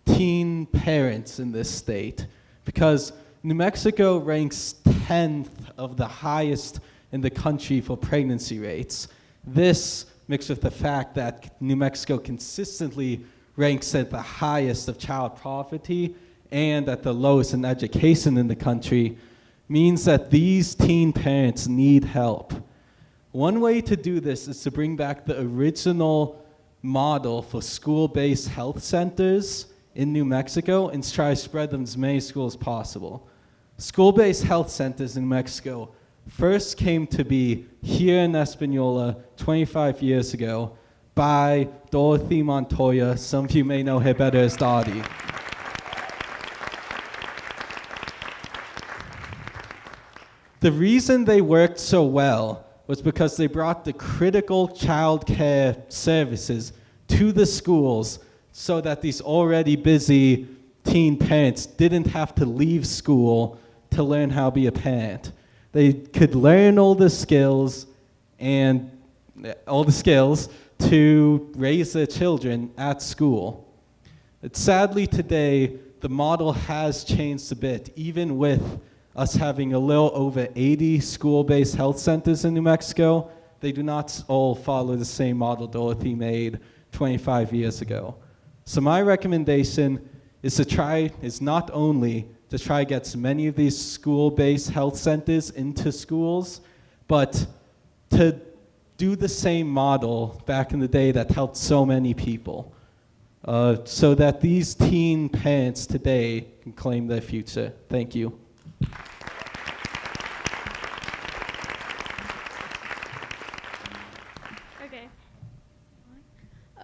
teen parents in this state, because New Mexico ranks 10th of the highest in the country for pregnancy rates. This mixed with the fact that New Mexico consistently ranks at the highest of child poverty and at the lowest in education in the country means that these teen parents need help. One way to do this is to bring back the original model for school-based health centers in New Mexico and try to spread them to as many schools as possible. School-based health centers in Mexico first came to be here in Española 25 years ago by Dorothy Montoya. Some of you may know her better as Dottie. The reason they worked so well was because they brought the critical child care services to the schools so that these already busy teen parents didn't have to leave school to learn how to be a parent. They could learn all the skills to raise their children at school. Sadly today, the model has changed a bit, even with us having a little over 80 school-based health centers in New Mexico. They do not all follow the same model Dorothy made 25 years ago. So my recommendation is not only to try to get as many of these school-based health centers into schools, but to do the same model back in the day that helped so many people, so that these teen parents today can claim their future. Thank you.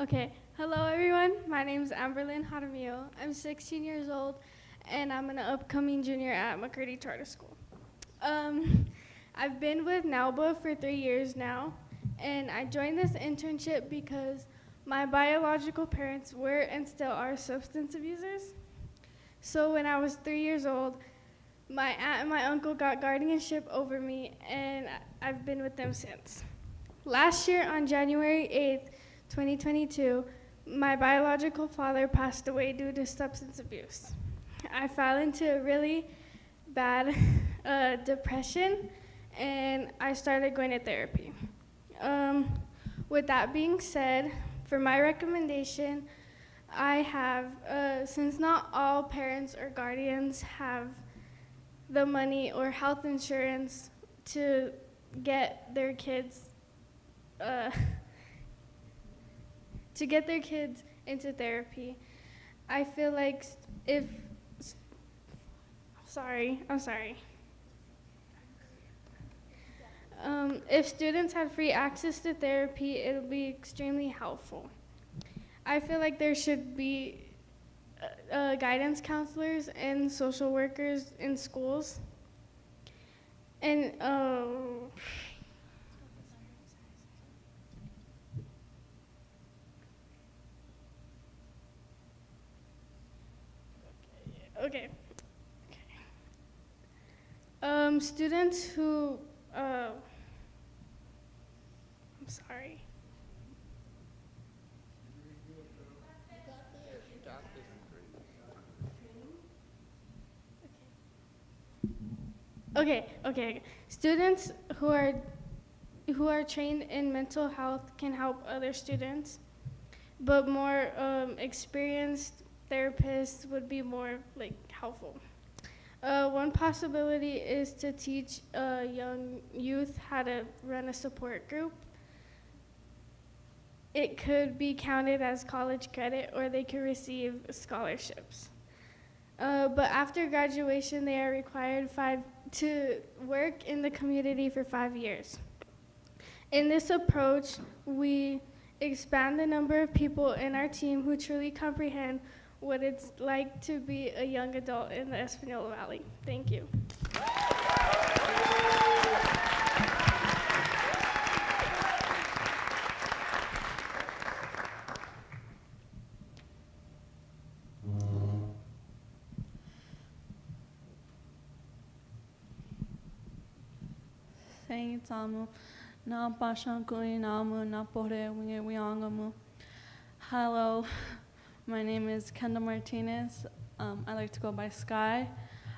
Okay. Hello, everyone. My name is Amberlyn Jaramillo. I'm 16 years old, and I'm an upcoming junior at McCurdy Charter School. I've been with NALBA for 3 years now, and I joined this internship because my biological parents were and still are substance abusers. So when I was 3 years old, my aunt and my uncle got guardianship over me, and I've been with them since. Last year on January 8th, 2022, my biological father passed away due to substance abuse. I fell into a really bad depression, and I started going to therapy. With that being said, for my recommendation, I have, since not all parents or guardians have the money or health insurance to get their kids into therapy, I feel like if students had free access to therapy, it would be extremely helpful. I feel like there should be guidance counselors and social workers in schools. And okay. Students who, I'm sorry. Okay. Students who are trained in mental health can help other students, but more experienced therapists would be more helpful. One possibility is to teach young youth how to run a support group. It could be counted as college credit, or they could receive scholarships. But after graduation, they are required to work in the community for 5 years. In this approach, we expand the number of people in our team who truly comprehend what it's like to be a young adult in the Española Valley. Thank you. Hello, my name is Kendall Martinez. I like to go by Sky.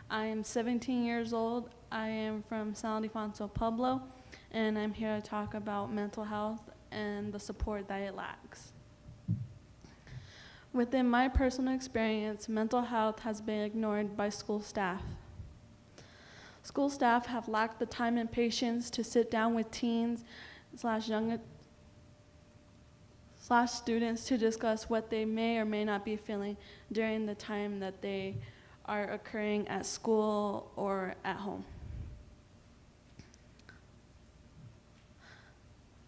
I am 17 years old. I am from San Ildefonso Pueblo, and I'm here to talk about mental health and the support that it lacks. Within my personal experience, mental health has been ignored by school staff. School staff have lacked the time and patience to sit down with teens / students to discuss what they may or may not be feeling during the time that they are occurring at school or at home.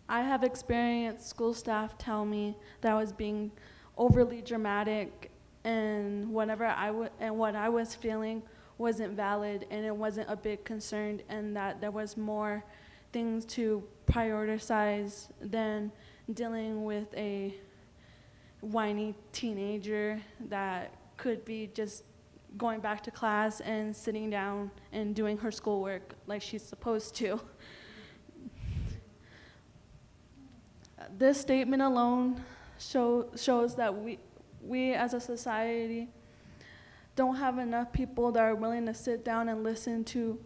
I have experienced school staff tell me that I was being overly dramatic, and what I was feeling wasn't valid, and it wasn't a big concern, and that there was more things to prioritize than dealing with a whiny teenager that could be just going back to class and sitting down and doing her schoolwork like she's supposed to. This statement alone shows that we as a society don't have enough people that are willing to sit down and listen to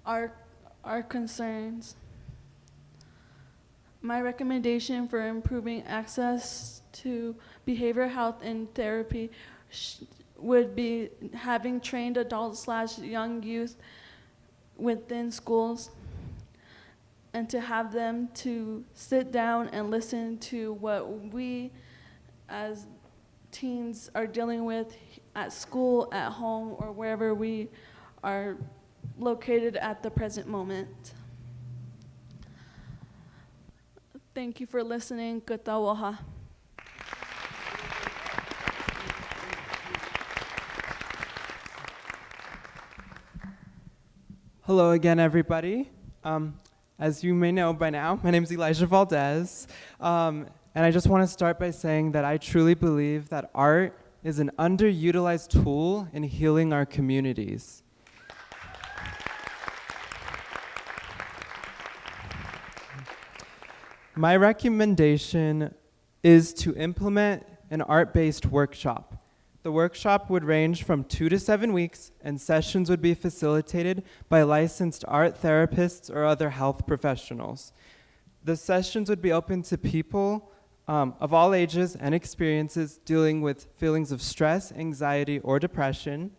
our concerns. My recommendation for improving access to behavioral health and therapy would be having trained adults / young youth within schools, and to have them to sit down and listen to what we as teens are dealing with at school, at home, or wherever we are located at the present moment. Thank you for listening. Kutawaha. Hello again, everybody. As you may know by now, my name is Elijah Valdez. And I just want to start by saying that I truly believe that art is an underutilized tool in healing our communities. My recommendation is to implement an art-based workshop. The workshop would range from 2 to 7 weeks, and sessions would be facilitated by licensed art therapists or other health professionals. The sessions would be open to people of all ages and experiences dealing with feelings of stress, anxiety, or depression.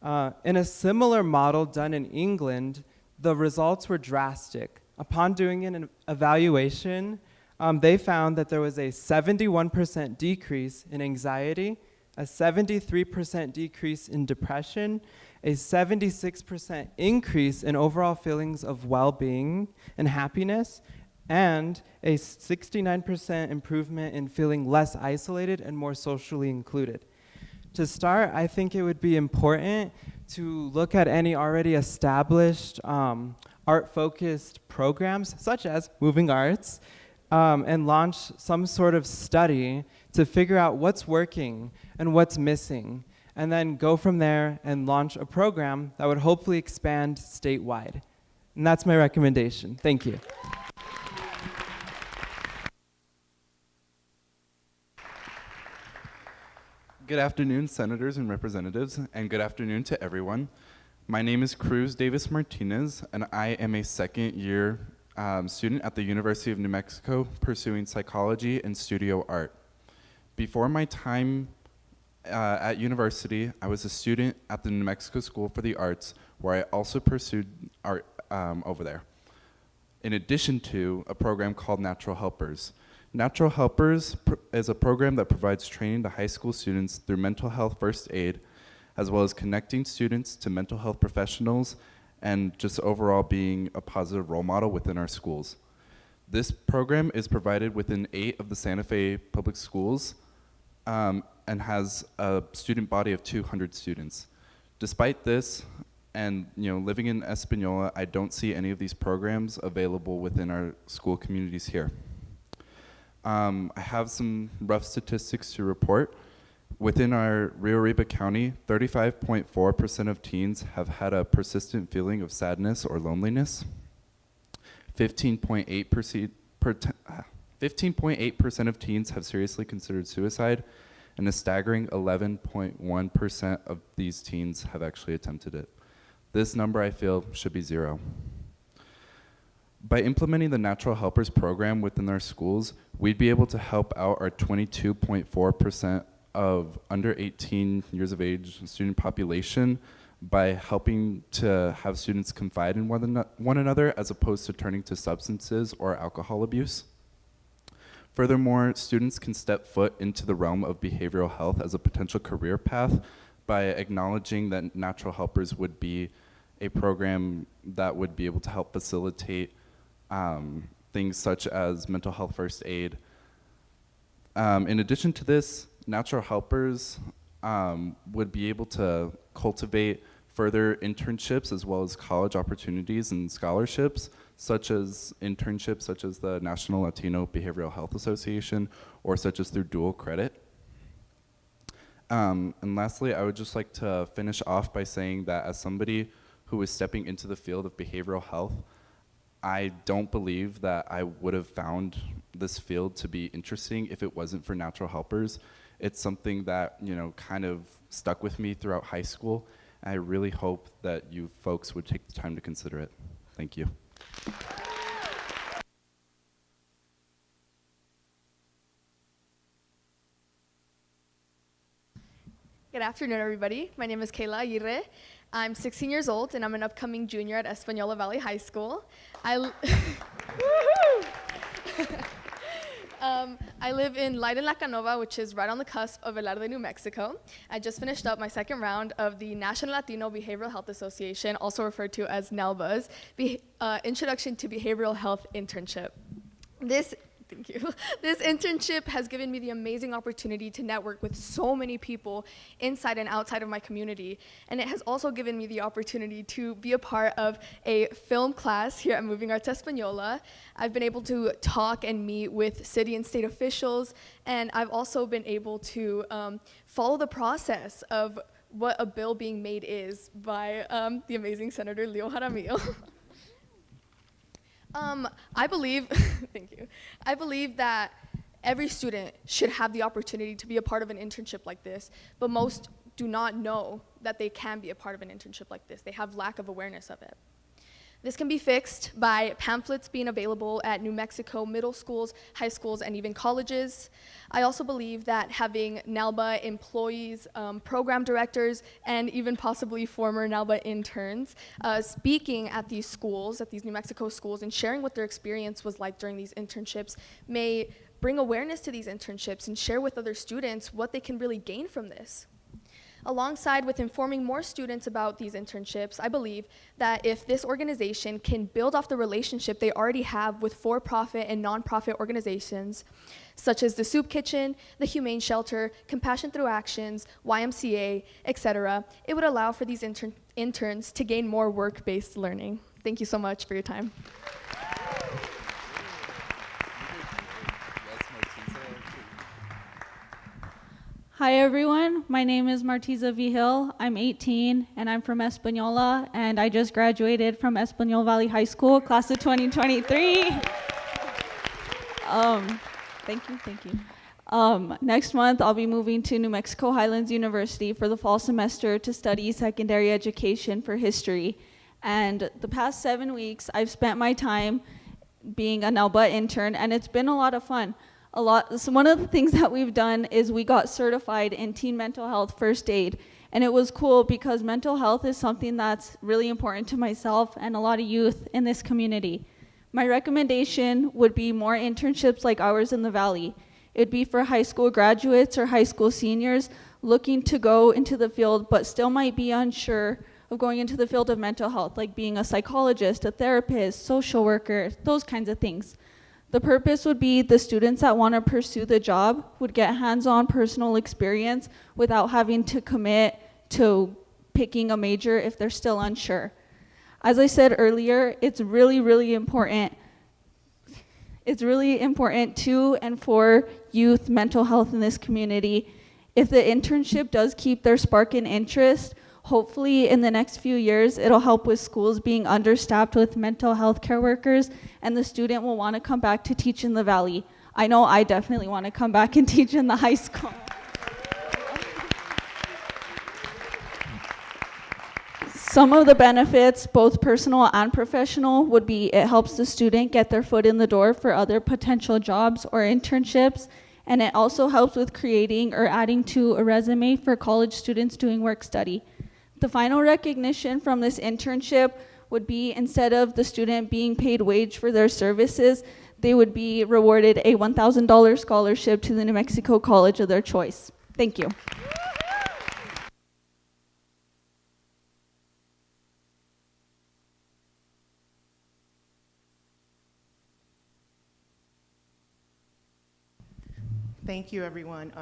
In a similar model done in England, the results were drastic. Upon doing an evaluation, they found that there was a 71% decrease in anxiety, a 73% decrease in depression, a 76% increase in overall feelings of well-being and happiness, and a 69% improvement in feeling less isolated and more socially included. To start, I think it would be important to look at any already established art-focused programs, such as Moving Arts, and launch some sort of study to figure out what's working and what's missing, and then go from there and launch a program that would hopefully expand statewide. And that's my recommendation. Thank you. Good afternoon, senators and representatives, and good afternoon to everyone. My name is Cruz Davis Martinez, and I am a second-year student at the University of New Mexico pursuing psychology and studio art. Before my time at university, I was a student at the New Mexico School for the Arts, where I also pursued art over there, in addition to a program called Natural Helpers. Natural Helpers is a program that provides training to high school students through mental health first aid, as well as connecting students to mental health professionals and just overall being a positive role model within our schools. This program is provided within 8 of the Santa Fe public schools and has a student body of 200 students. Despite this, and living in Española, I don't see any of these programs available within our school communities here. I have some rough statistics to report. Within our Rio Arriba County, 35.4% of teens have had a persistent feeling of sadness or loneliness. 15.8% of teens have seriously considered suicide, and a staggering 11.1% of these teens have actually attempted it. This number, I feel, should be 0. By implementing the Natural Helpers program within our schools, we'd be able to help out our 22.4% of under 18 years of age student population by helping to have students confide in one another as opposed to turning to substances or alcohol abuse. Furthermore, students can step foot into the realm of behavioral health as a potential career path by acknowledging that Natural Helpers would be a program that would be able to help facilitate things such as mental health first aid. In addition to this, Natural Helpers would be able to cultivate further internships as well as college opportunities and scholarships, such as internships such as the National Latino Behavioral Health Association, or such as through dual credit. And lastly, I would just like to finish off by saying that as somebody who is stepping into the field of behavioral health, I don't believe that I would have found this field to be interesting if it wasn't for Natural Helpers. It's something that, kind of stuck with me throughout high school. I really hope that you folks would take the time to consider it. Thank you. Good afternoon, everybody. My name is Kayla Aguirre. I'm 16 years old, and I'm an upcoming junior at Española Valley High School. I live in Leiden, La Canova, which is right on the cusp of Velarde, New Mexico. I just finished up my second round of the National Latino Behavioral Health Association, also referred to as NELBA's, Introduction to Behavioral Health Internship. This Thank you. This internship has given me the amazing opportunity to network with so many people inside and outside of my community. And it has also given me the opportunity to be a part of a film class here at Moving Arts Española. I've been able to talk and meet with city and state officials, and I've also been able to follow the process of what a bill being made is by the amazing Senator Leo Jaramillo. I believe, thank you. I believe that every student should have the opportunity to be a part of an internship like this, but most do not know that they can be a part of an internship like this. They have lack of awareness of it. This can be fixed by pamphlets being available at New Mexico middle schools, high schools, and even colleges. I also believe that having NALBA employees, program directors, and even possibly former NALBA interns speaking at these schools, at these New Mexico schools, and sharing what their experience was like during these internships may bring awareness to these internships and share with other students what they can really gain from this. Alongside with informing more students about these internships, I believe that if this organization can build off the relationship they already have with for-profit and nonprofit organizations, such as the Soup Kitchen, the Humane Shelter, Compassion Through Actions, YMCA, etc., it would allow for these interns to gain more work-based learning. Thank you so much for your time. Hi everyone, my name is Martiza Vigil. I'm 18 and I'm from Española, and I just graduated from Español Valley High School, class of 2023. Thank you. Next month I'll be moving to New Mexico Highlands University for the fall semester to study secondary education for history. And the past 7 weeks I've spent my time being a NALBA intern, and it's been a lot of fun. So one of the things that we've done is we got certified in teen mental health first aid, and it was cool because mental health is something that's really important to myself and a lot of youth in this community. My recommendation would be more internships like ours in the Valley. It'd be for high school graduates or high school seniors looking to go into the field but still might be unsure of going into the field of mental health, like being a psychologist, a therapist, social worker, those kinds of things. The purpose would be the students that want to pursue the job would get hands-on personal experience without having to commit to picking a major if they're still unsure. As I said earlier, it's really, really important. It's really important to and for youth mental health in this community. If the internship does keep their spark and interest, hopefully in the next few years, it'll help with schools being understaffed with mental health care workers, and the student will want to come back to teach in the Valley. I know I definitely want to come back and teach in the high school. Some of the benefits, both personal and professional, would be it helps the student get their foot in the door for other potential jobs or internships, and it also helps with creating or adding to a resume for college students doing work study. The final recognition from this internship would be, instead of the student being paid wage for their services, they would be rewarded a $1,000 scholarship to the New Mexico college of their choice. Thank you. Thank you, everyone.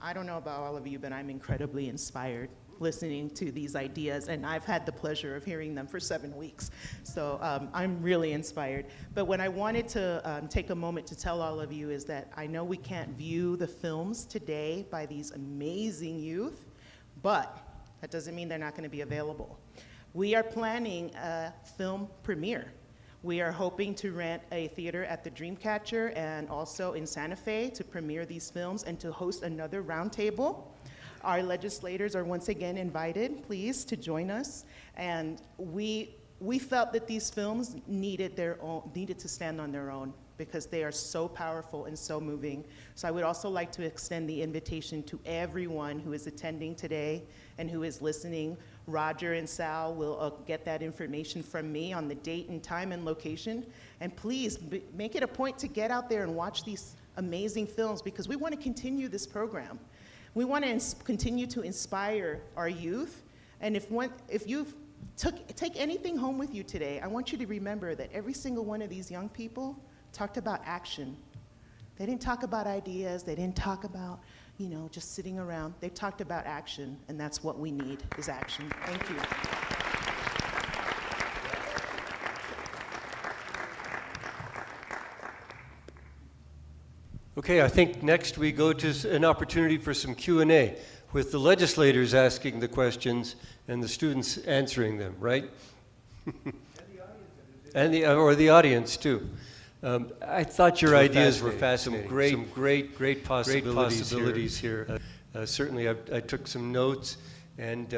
I don't know about all of you, but I'm incredibly inspired listening to these ideas, and I've had the pleasure of hearing them for 7 weeks. So I'm really inspired. But what I wanted to take a moment to tell all of you is that I know we can't view the films today by these amazing youth, but that doesn't mean they're not going to be available. We are planning a film premiere. We are hoping to rent a theater at the Dreamcatcher and also in Santa Fe to premiere these films and to host another roundtable. Our legislators are once again invited, please, to join us. And we felt that these films needed to stand on their own because they are so powerful and so moving. So I would also like to extend the invitation to everyone who is attending today and who is listening. Roger and Sal will get that information from me on the date and time and location. And please make it a point to get out there and watch these amazing films because we want to continue this program. We want to continue to inspire our youth. And if you take anything home with you today, I want you to remember that every single one of these young people talked about action. They didn't talk about ideas. They didn't talk about, you know, just sitting around. They talked about action, and that's what we need, is action. Thank you. Okay, I think next we go to an opportunity for some Q&A with the legislators asking the questions and the students answering them, right? And the audience too. I thought your ideas were fascinating. Some great possibilities here. Certainly, I took some notes, and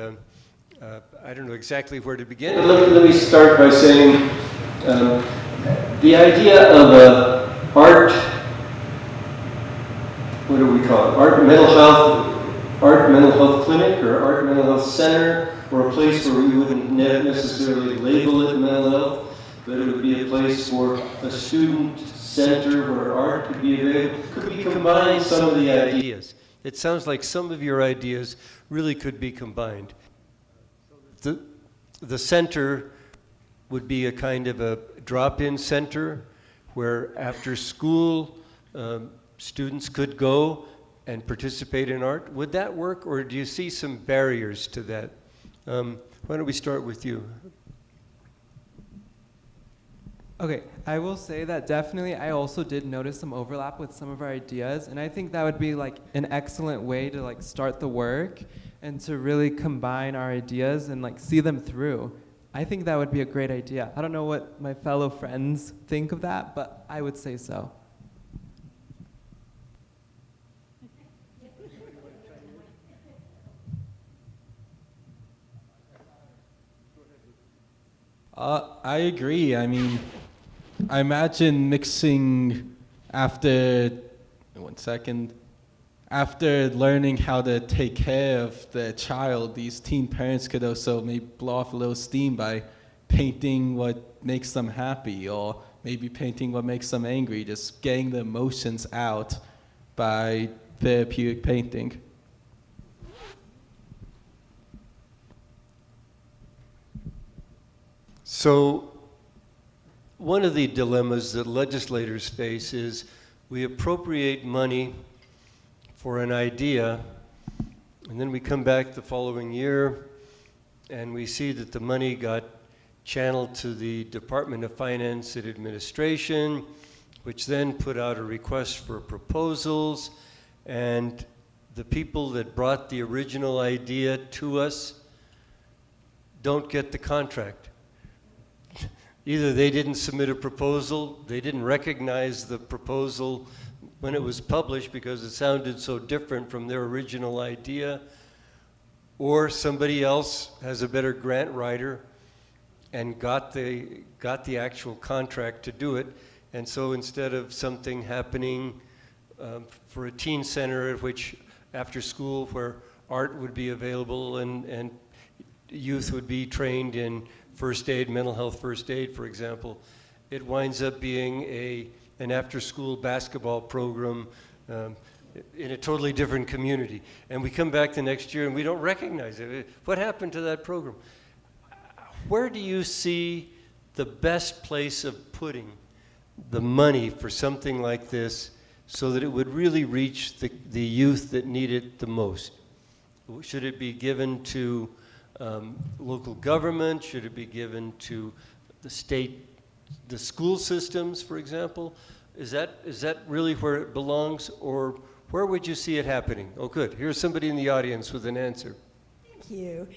I don't know exactly where to begin. Let me start by saying the idea of a art. What do we call it? Art mental health clinic, or art mental health center, or a place where we wouldn't necessarily label it mental health, but it would be a place for a student center where art could be available. Could we combine some of the ideas? It sounds like some of your ideas really could be combined. The center would be a kind of a drop-in center where after school students could go and participate in art. Would that work, or do you see some barriers to that? Why don't we start with you? Okay, I will say that definitely I also did notice some overlap with some of our ideas, and I think that would be like an excellent way to like start the work and to really combine our ideas and like see them through. I think that would be a great idea. I don't know what my fellow friends think of that, but I would say so. I agree. I mean, I imagine mixing after learning how to take care of their child, these teen parents could also maybe blow off a little steam by painting what makes them happy, or maybe painting what makes them angry, just getting the emotions out by therapeutic painting. So one of the dilemmas that legislators face is we appropriate money for an idea, and then we come back the following year and we see that the money got channeled to the Department of Finance and Administration, which then put out a request for proposals, and the people that brought the original idea to us don't get the contract. Either they didn't submit a proposal, they didn't recognize the proposal when it was published because it sounded so different from their original idea, or somebody else has a better grant writer and got the actual contract to do it. And so instead of something happening for a teen center at which after school where art would be available and youth would be trained in first aid, mental health first aid, for example, it winds up being an after-school basketball program in a totally different community. And we come back the next year and we don't recognize it. What happened to that program? Where do you see the best place of putting the money for something like this so that it would really reach the youth that need it the most? Should it be given to local government? Should it be given to the state, the school systems, for example? Is that really where it belongs, or where would you see it happening? Oh, good. Here's somebody in the audience with an answer. Thank you.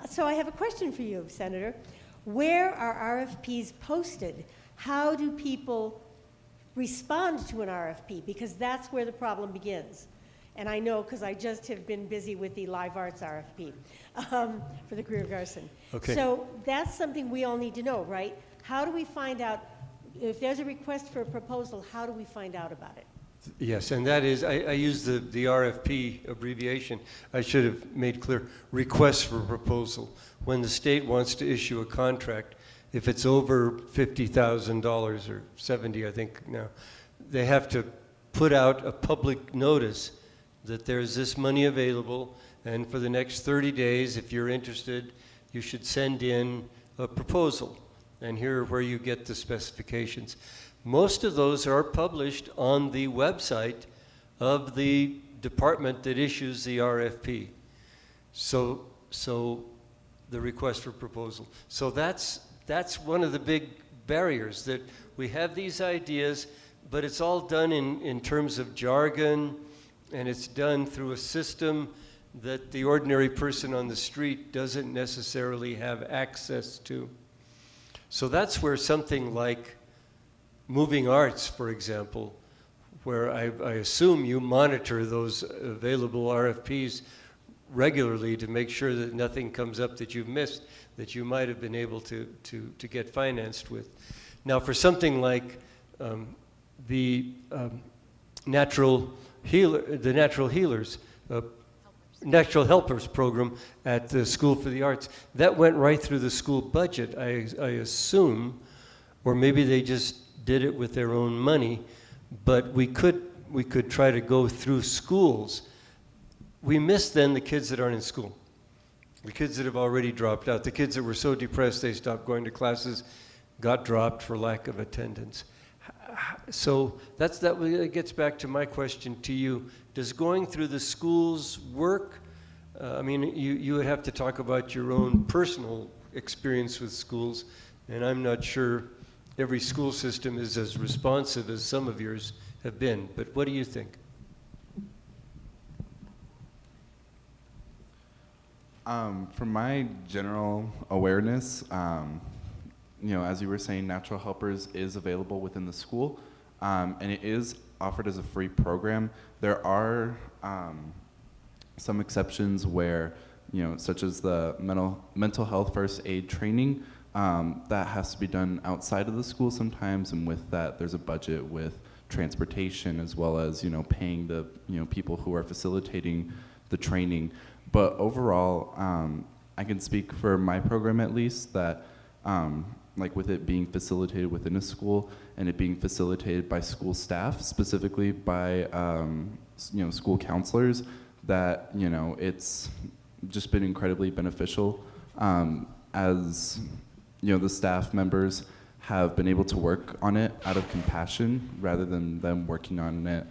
So I have a question for you, Senator. Where are RFPs posted? How do people respond to an RFP? Because that's where the problem begins. And I know because I just have been busy with the Live Arts RFP for the Greer Garson. Okay. So that's something we all need to know, right? How do we find out, if there's a request for a proposal, how do we find out about it? Yes, and that is, I use the RFP abbreviation. I should have made clear, request for proposal. When the state wants to issue a contract, if it's over $50,000 or 70, I think now, they have to put out a public notice that there's this money available, and for the next 30 days, if you're interested, you should send in a proposal. And here are where you get the specifications. most of those are published on the website of the department that issues the RFP. So the request for proposal. So that's one of the big barriers, that we have these ideas, but it's all done in terms of jargon, and it's done through a system that the ordinary person on the street doesn't necessarily have access to. So that's where something like Moving Arts, for example, where I assume you monitor those available RFPs regularly to make sure that nothing comes up that you've missed that you might have been able to get financed with. Now, for something like the Natural Helpers program at the School for the Arts, that went right through the school budget, I assume, or maybe they just did it with their own money, but we could try to go through schools. We miss then the kids that aren't in school, the kids that have already dropped out, the kids that were so depressed they stopped going to classes, got dropped for lack of attendance. So that gets back to my question to you. Does going through the schools work? I mean, you would have to talk about your own personal experience with schools, and I'm not sure every school system is as responsive as some of yours have been, but what do you think? From my general awareness, as you were saying, Natural Helpers is available within the school, and it is offered as a free program. There are some exceptions where, such as the mental health first aid training, that has to be done outside of the school sometimes, and with that, there's a budget with transportation as well as, paying the, people who are facilitating the training. But overall, I can speak for my program at least that, like with it being facilitated within a school and it being facilitated by school staff, specifically by, school counselors, that, it's just been incredibly beneficial as, the staff members have been able to work on it out of compassion rather than them working on it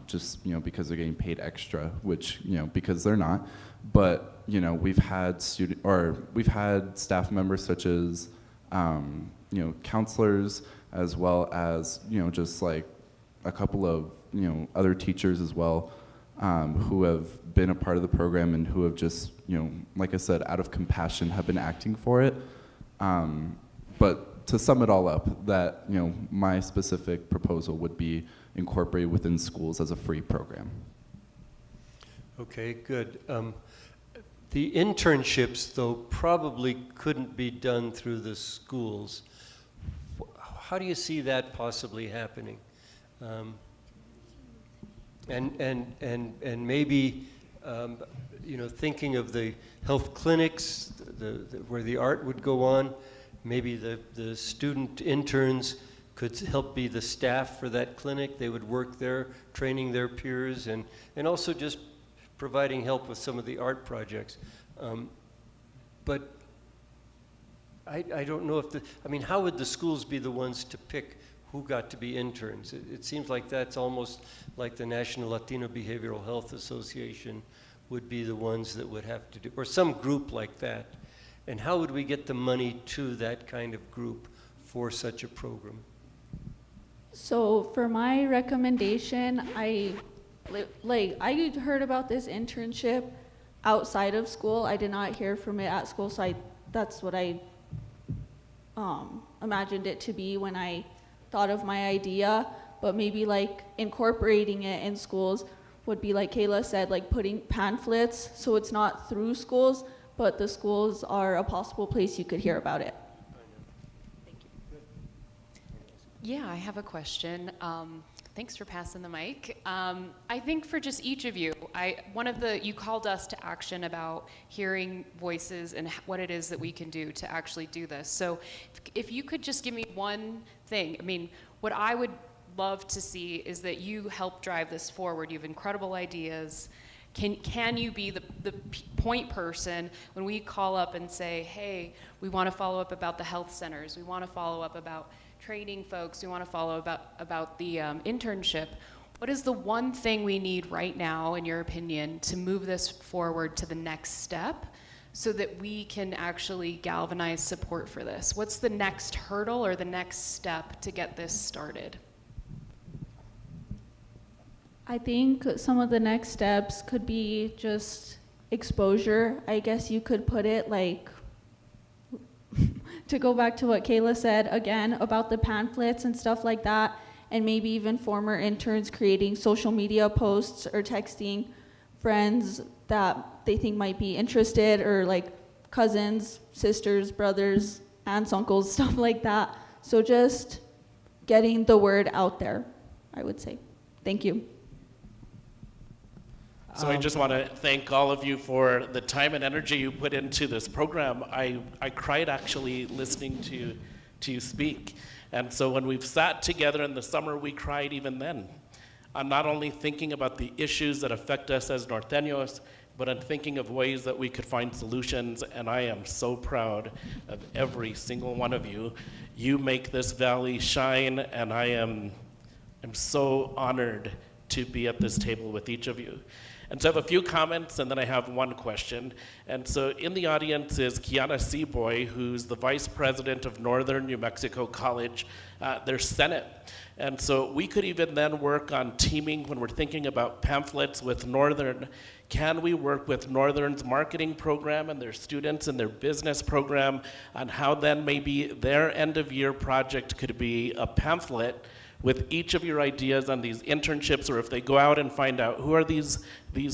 just because they're getting paid extra, which because they're not. But we've had staff members such as counselors, as well as just like a couple of other teachers as well, who have been a part of the program and who have just like I said, out of compassion have been acting for it. But to sum it all up, that my specific proposal would be incorporated within schools as a free program. Okay, good. The internships, though, probably couldn't be done through the schools. How do you see that possibly happening? And maybe thinking of the health clinics, where the art would go on, maybe the student interns could help be the staff for that clinic. They would work there, training their peers, and also just providing help with some of the art projects. But I don't know if how would the schools be the ones to pick who got to be interns? It seems like that's almost like the National Latino Behavioral Health Association would be the ones that would have to do, or some group like that. And how would we get the money to that kind of group for such a program? So for my recommendation, I heard about this internship outside of school. I did not hear from it at school, so that's what I imagined it to be when I thought of my idea. But maybe like incorporating it in schools would be, like Kayla said, like putting pamphlets, so it's not through schools, but the schools are a possible place you could hear about it. Yeah, I have a question. Thanks for passing the mic. I think for just each of you, you called us to action about hearing voices and what it is that we can do to actually do this. So if you could just give me one thing, what I would love to see is that you help drive this forward. You have incredible ideas. Can you be the point person when we call up and say, hey, we want to follow up about the health centers, we want to follow up about training folks, we want to follow about the internship. What is the one thing we need right now, in your opinion, to move this forward to the next step so that we can actually galvanize support for this? What's the next hurdle or the next step to get this started? I think some of the next steps could be just exposure. I guess you could put it like, to go back to what Kayla said again about the pamphlets and stuff like that, and maybe even former interns creating social media posts or texting friends that they think might be interested, or like cousins, sisters, brothers, aunts, uncles, stuff like that. So just getting the word out there, I would say. Thank you. So I just want to thank all of you for the time and energy you put into this program. I cried actually listening to you speak. And so when we've sat together in the summer, we cried even then. I'm not only thinking about the issues that affect us as norteños, but I'm thinking of ways that we could find solutions, and I am so proud of every single one of you. You make this valley shine, and I'm so honored to be at this table with each of you. And so I have a few comments, and then I have one question. And so in the audience is Kiana Seaboy, who's the vice president of Northern New Mexico College, their Senate. And so we could even then work on teaming when we're thinking about pamphlets with Northern. Can we work with Northern's marketing program and their students and their business program on how then maybe their end of year project could be a pamphlet with each of your ideas on these internships, or if they go out and find out who are these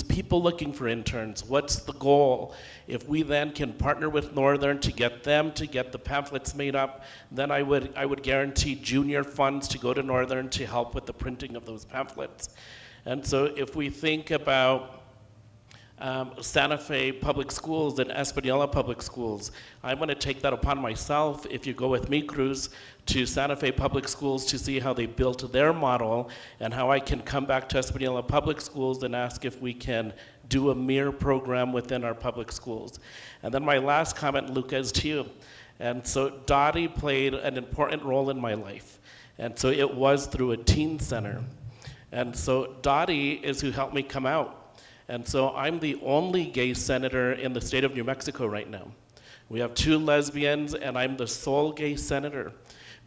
people looking for interns, what's the goal? If we then can partner with Northern to get them to get the pamphlets made up, then I would guarantee junior funds to go to Northern to help with the printing of those pamphlets. And so if we think about Santa Fe Public Schools and Española Public Schools, I'm going to take that upon myself, if you go with me, Cruz, to Santa Fe Public Schools to see how they built their model and how I can come back to Española Public Schools and ask if we can do a mirror program within our public schools. And then my last comment, Luca, is to you. And so Dottie played an important role in my life. And so it was through a teen center. And so Dottie is who helped me come out. And so I'm the only gay senator in the state of New Mexico right now. We have 2 lesbians, and I'm the sole gay senator.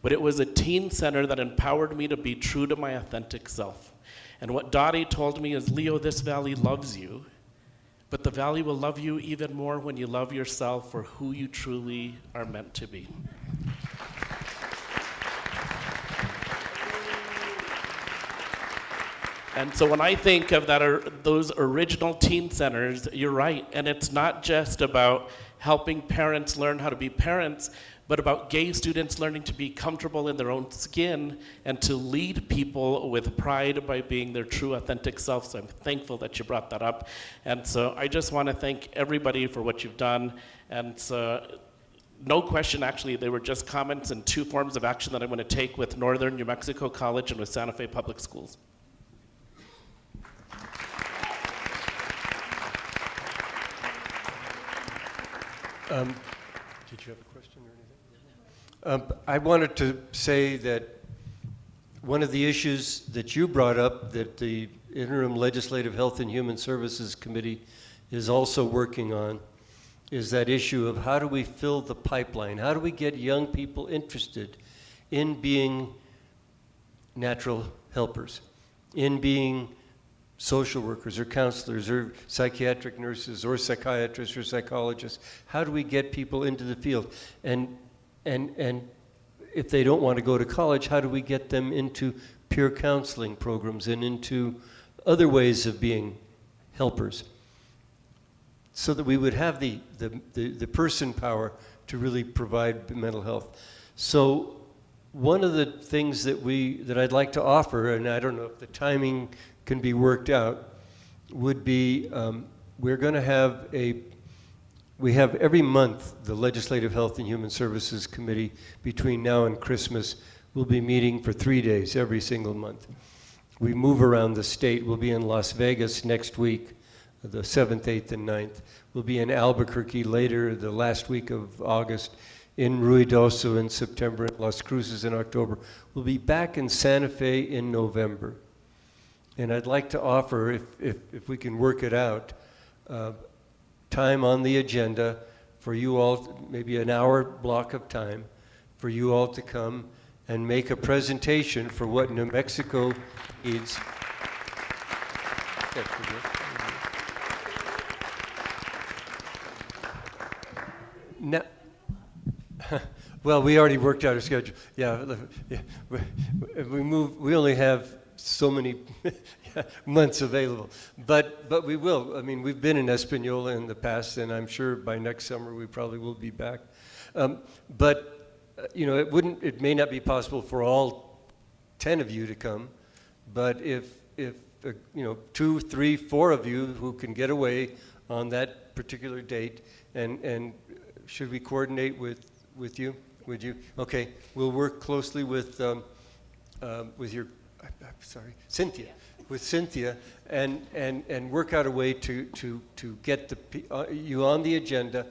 But it was a teen center that empowered me to be true to my authentic self. And what Dottie told me is, Leo, this valley loves you, but the valley will love you even more when you love yourself for who you truly are meant to be. And so when I think of those original teen centers, you're right. And it's not just about helping parents learn how to be parents, but about gay students learning to be comfortable in their own skin and to lead people with pride by being their true, authentic self. So I'm thankful that you brought that up. And so I just want to thank everybody for what you've done. And so no question, actually, they were just comments and 2 forms of action that I'm going to take with Northern New Mexico College and with Santa Fe Public Schools. Did you have a question or anything? I wanted to say that one of the issues that you brought up that the Interim Legislative Health and Human Services Committee is also working on is that issue of how do we fill the pipeline? How do we get young people interested in being natural helpers, in being social workers or counselors or psychiatric nurses or psychiatrists or psychologists? How do we get people into the field? And if they don't want to go to college, how do we get them into peer counseling programs and into other ways of being helpers, so that we would have the person power to really provide mental health? So one of the things that I'd like to offer, and I don't know if the timing can be worked out, would be we're going to have we have every month the Legislative Health and Human Services Committee between now and Christmas will be meeting for 3 days every single month. We move around the state. We'll be in Las Vegas next week the 7th, 8th, and 9th. We'll be in Albuquerque later, the last week of August, in Ruidoso in September, and Las Cruces in October. We'll be back in Santa Fe in November. And I'd like to offer, if we can work it out, time on the agenda for you all, maybe an hour block of time, for you all to come and make a presentation for what New Mexico needs. Now, well, we already worked out our schedule. Yeah, we only have so many months available, but we will. I mean, we've been in Española in the past, and I'm sure by next summer we probably will be back. But you know, it may not be possible for all 10 of you to come, but if you know, 2, 3, 4 of you who can get away on that particular date, and should we coordinate with you? Would you? Okay, we'll work closely with your, sorry, Cynthia, with Cynthia, and work out a way to get you on the agenda.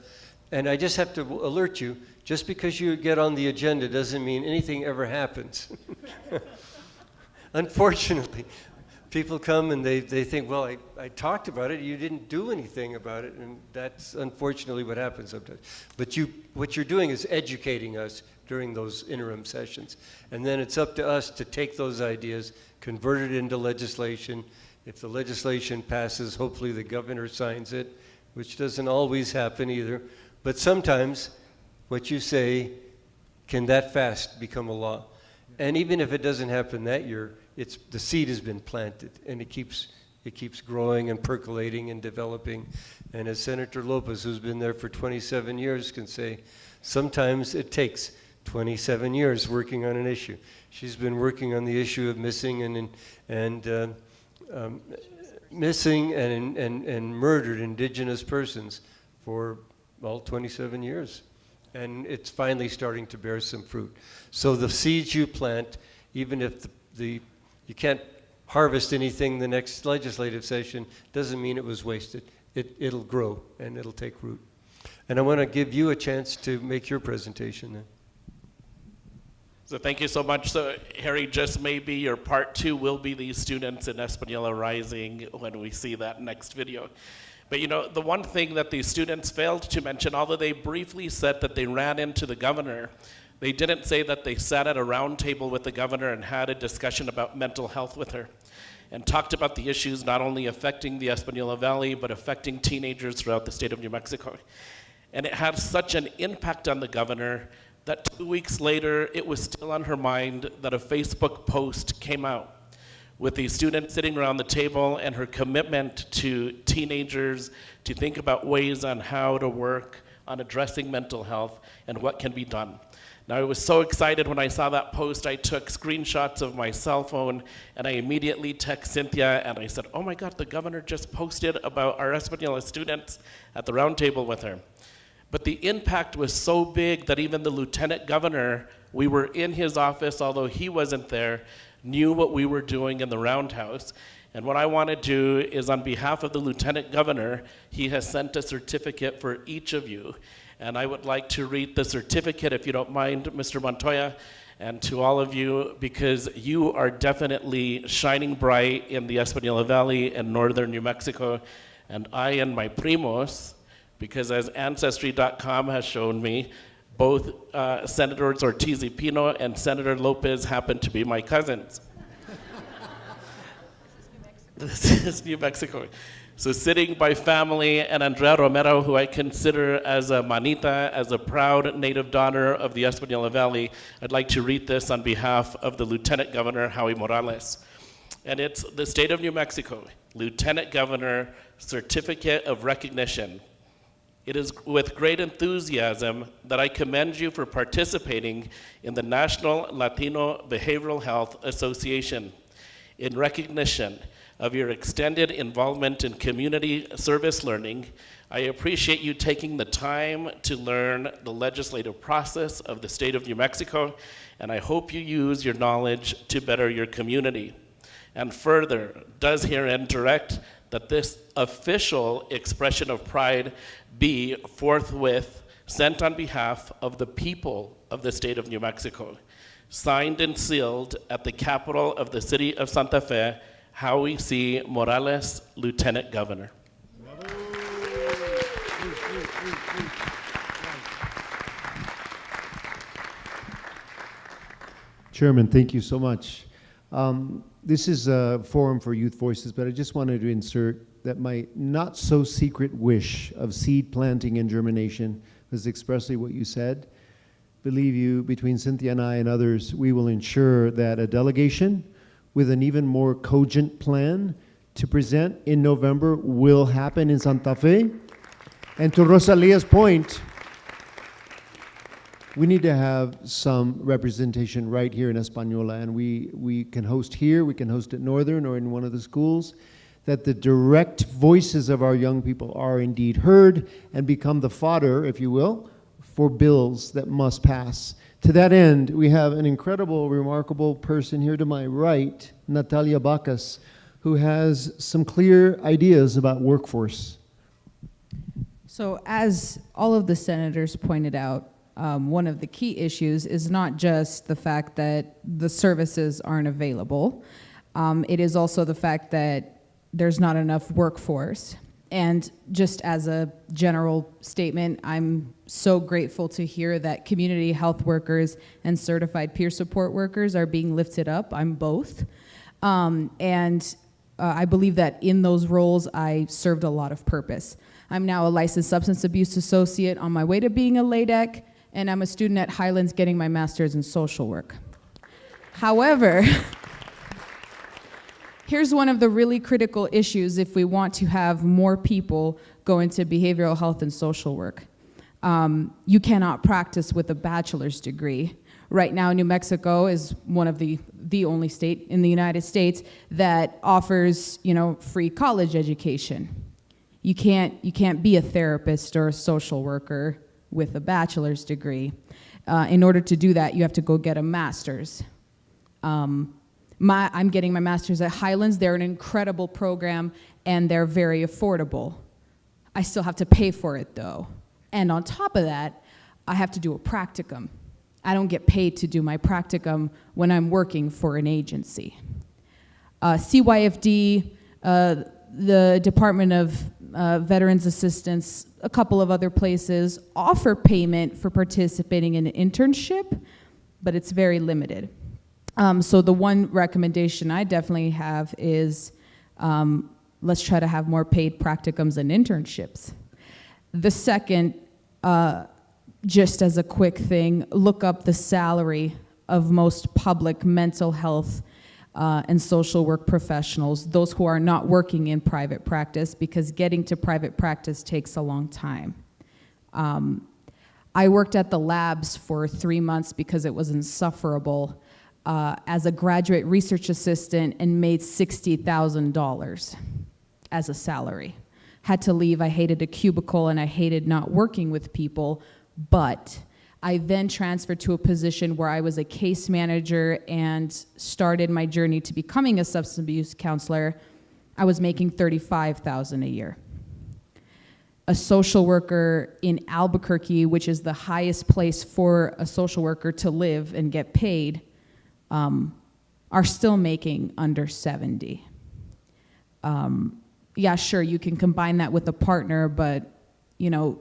And I just have to alert you, just because you get on the agenda doesn't mean anything ever happens. Unfortunately, people come and they think, well, I talked about it, you didn't do anything about it, and that's unfortunately what happens sometimes. But what you're doing is educating us during those interim sessions. And then it's up to us to take those ideas, convert it into legislation. If the legislation passes, hopefully the governor signs it, which doesn't always happen either. But sometimes what you say can that fast become a law. And even if it doesn't happen that year, the seed has been planted, and it keeps growing and percolating and developing. And as Senator Lopez, who's been there for 27 years, can say, sometimes it takes 27 years working on an issue. She's been working on the issue of missing and murdered indigenous persons for 27 years. And it's finally starting to bear some fruit. So the seeds you plant, even if you can't harvest anything the next legislative session, doesn't mean it was wasted. It'll grow and it'll take root. And I want to give you a chance to make your presentation then. So thank you so much. So Harry, just maybe your part 2 will be these students in Española Rising when we see that next video. But you know, the one thing that these students failed to mention, although they briefly said that they ran into the governor, they didn't say that they sat at a round table with the governor and had a discussion about mental health with her, and talked about the issues not only affecting the Española Valley, but affecting teenagers throughout the state of New Mexico. And it had such an impact on the governor that 2 weeks later, it was still on her mind that a Facebook post came out with these students sitting around the table and her commitment to teenagers to think about ways on how to work on addressing mental health and what can be done. Now, I was so excited when I saw that post, I took screenshots of my cell phone and I immediately texted Cynthia and I said, oh my God, the governor just posted about our Española students at the round table with her. But the impact was so big that even the lieutenant governor, we were in his office, although he wasn't there, knew what we were doing in the roundhouse. And what I want to do is, on behalf of the lieutenant governor, he has sent a certificate for each of you. And I would like to read the certificate, if you don't mind, Mr. Montoya, and to all of you, because you are definitely shining bright in the Española Valley and northern New Mexico. And I and my primos, because as Ancestry.com has shown me, both Senators Ortiz and Pino and Senator Lopez happen to be my cousins. This is New Mexico. So sitting by family and Andrea Romero, who I consider as a manita, as a proud native daughter of the Española Valley, I'd like to read this on behalf of the Lieutenant Governor, Howie Morales. And it's the State of New Mexico, Lieutenant Governor, Certificate of Recognition. It is with great enthusiasm that I commend you for participating in the National Latino Behavioral Health Association. In recognition of your extended involvement in community service learning, I appreciate you taking the time to learn the legislative process of the state of New Mexico, and I hope you use your knowledge to better your community. And further, does herein direct that this official expression of pride be forthwith sent on behalf of the people of the state of New Mexico, signed and sealed at the capital of the city of Santa Fe, Howie C. Morales, Lieutenant Governor. Chairman, thank you so much. This is a forum for youth voices, but I just wanted to insert that my not so secret wish of seed planting and germination was expressly what you said. Believe you, between Cynthia and I and others, we will ensure that a delegation with an even more cogent plan to present in November will happen in Santa Fe. And to Rosalia's point, we need to have some representation right here in Española, and we can host here, we can host at Northern or in one of the schools, that the direct voices of our young people are indeed heard and become the fodder, if you will, for bills that must pass. To that end, we have an incredible, remarkable person here to my right, Natalia Bacas, who has some clear ideas about workforce. So as all of the senators pointed out, one of the key issues is not just the fact that the services aren't available. It is also the fact that there's not enough workforce. And just as a general statement, I'm so grateful to hear that community health workers and certified peer support workers are being lifted up. I'm both. I believe that in those roles, I served a lot of purpose. I'm now a licensed substance abuse associate on my way to being a LADEC, and I'm a student at Highlands getting my master's in social work. However, here's one of the really critical issues if we want to have more people go into behavioral health and social work. You cannot practice with a bachelor's degree. Right now, New Mexico is one of the only state in the United States that offers, free college education. You can't be a therapist or a social worker with a bachelor's degree. In order to do that, you have to go get a master's. I'm getting my master's at Highlands. They're an incredible program, and they're very affordable. I still have to pay for it, though. And on top of that, I have to do a practicum. I don't get paid to do my practicum when I'm working for an agency. CYFD, the Department of Veterans Assistance, a couple of other places offer payment for participating in an internship, but it's very limited. So the one recommendation I definitely have is let's try to have more paid practicums and internships. The second, just as a quick thing, look up the salary of most public mental health and social work professionals, those who are not working in private practice, because getting to private practice takes a long time. I worked at the labs for 3 months because it was insufferable as a graduate research assistant and made $60,000 as a salary. Had to leave. I hated a cubicle and I hated not working with people, but I then transferred to a position where I was a case manager and started my journey to becoming a substance abuse counselor. I was making $35,000 a year. A social worker in Albuquerque, which is the highest place for a social worker to live and get paid, are still making under 70. Yeah, sure, you can combine that with a partner, but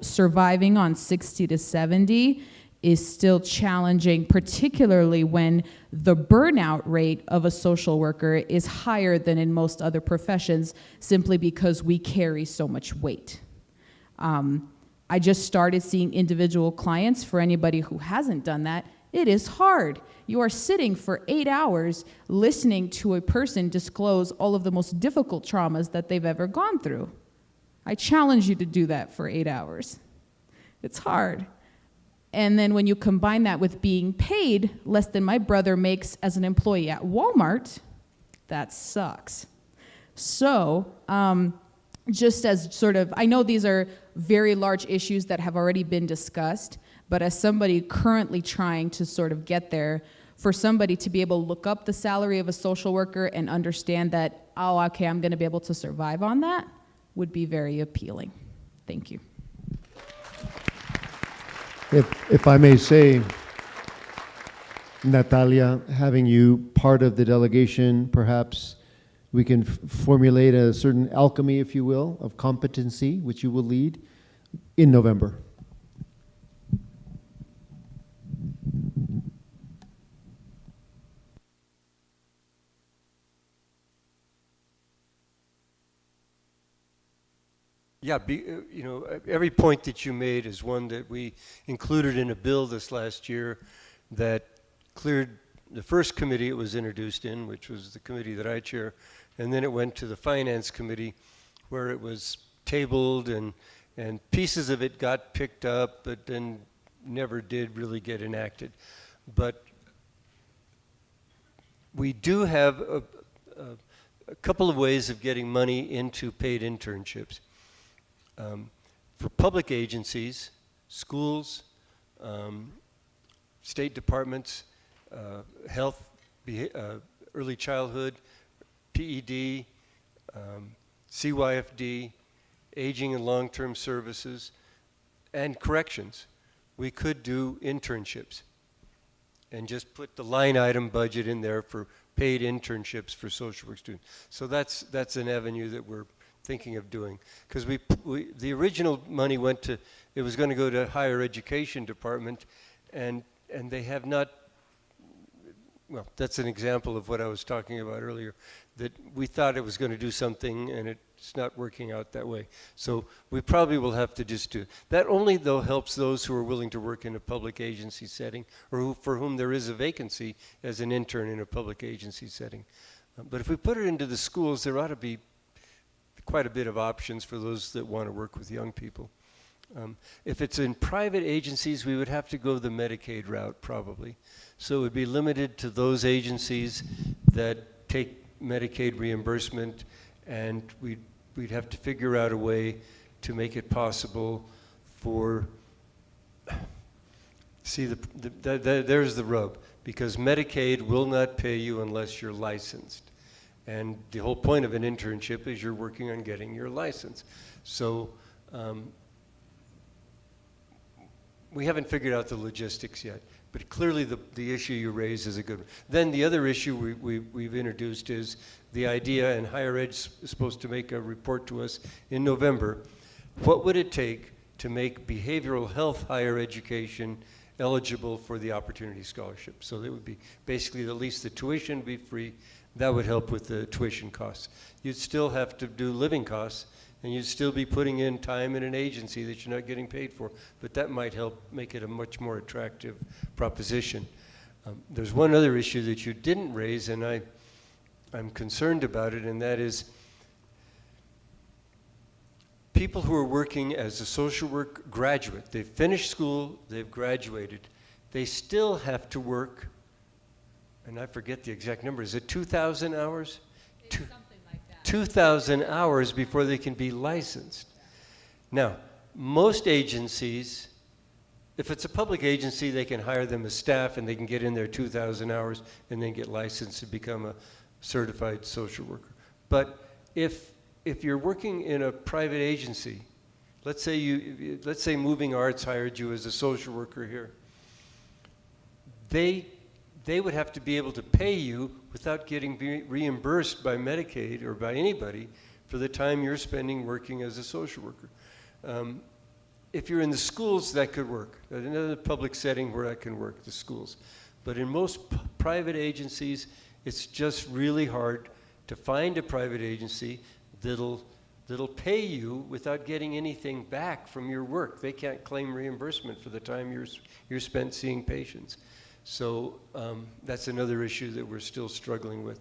surviving on 60 to 70 is still challenging, particularly when the burnout rate of a social worker is higher than in most other professions, simply because we carry so much weight. I just started seeing individual clients. For anybody who hasn't done that, it is hard. You are sitting for 8 hours listening to a person disclose all of the most difficult traumas that they've ever gone through. I challenge you to do that for 8 hours. It's hard. And then when you combine that with being paid less than my brother makes as an employee at Walmart, that sucks. So, just as sort of, I know these are very large issues that have already been discussed, but as somebody currently trying to sort of get there, for somebody to be able to look up the salary of a social worker and understand that oh, okay, I'm going to be able to survive on that, would be very appealing. Thank you. If I may say, Natalia, having you part of the delegation, perhaps we can formulate a certain alchemy, if you will, of competency, which you will lead in November. Yeah, every point that you made is one that we included in a bill this last year that cleared the first committee it was introduced in, which was the committee that I chair, and then it went to the Finance Committee where it was tabled and pieces of it got picked up, but then never did really get enacted. But we do have a couple of ways of getting money into paid internships. For public agencies, schools, state departments, health, early childhood, PED, CYFD, aging and long-term services, and corrections. We could do internships and just put the line item budget in there for paid internships for social work students. So that's an avenue that we're thinking of doing, because the original money went to, it was going to go to higher education department, and they have not, well, that's an example of what I was talking about earlier, that we thought it was going to do something and it's not working out that way. So we probably will have to just do that. Only though helps those who are willing to work in a public agency setting, or for whom there is a vacancy as an intern in a public agency setting. But if we put it into the schools, there ought to be quite a bit of options for those that want to work with young people. If it's in private agencies, we would have to go the Medicaid route probably. So it would be limited to those agencies that take Medicaid reimbursement, and we'd have to figure out a way to make it possible for, see, there's the rub, because Medicaid will not pay you unless you're licensed. And the whole point of an internship is you're working on getting your license. So we haven't figured out the logistics yet, but clearly the issue you raise is a good one. Then the other issue we've introduced is the idea, and Higher Ed's supposed to make a report to us in November, what would it take to make behavioral health higher education eligible for the Opportunity Scholarship? So that would be basically at least the tuition would be free. That would help with the tuition costs. You'd still have to do living costs, and you'd still be putting in time in an agency that you're not getting paid for, but that might help make it a much more attractive proposition. There's one other issue that you didn't raise, and I'm concerned about it, and that is people who are working as a social work graduate. They've finished school, they've graduated. They still have to work, and I forget the exact number. Is it 2,000 hours? It's something like that. 2,000 hours before they can be licensed. Now, most agencies, if it's a public agency, they can hire them as staff and they can get in their 2,000 hours and then get licensed to become a certified social worker. But if you're working in a private agency, let's say Moving Arts hired you as a social worker here, they would have to be able to pay you without getting reimbursed by Medicaid or by anybody for the time you're spending working as a social worker. If you're in the schools, that could work. Another public setting where that can work, the schools. But in most private agencies, it's just really hard to find a private agency that'll pay you without getting anything back from your work. They can't claim reimbursement for the time you're spent seeing patients. So that's another issue that we're still struggling with.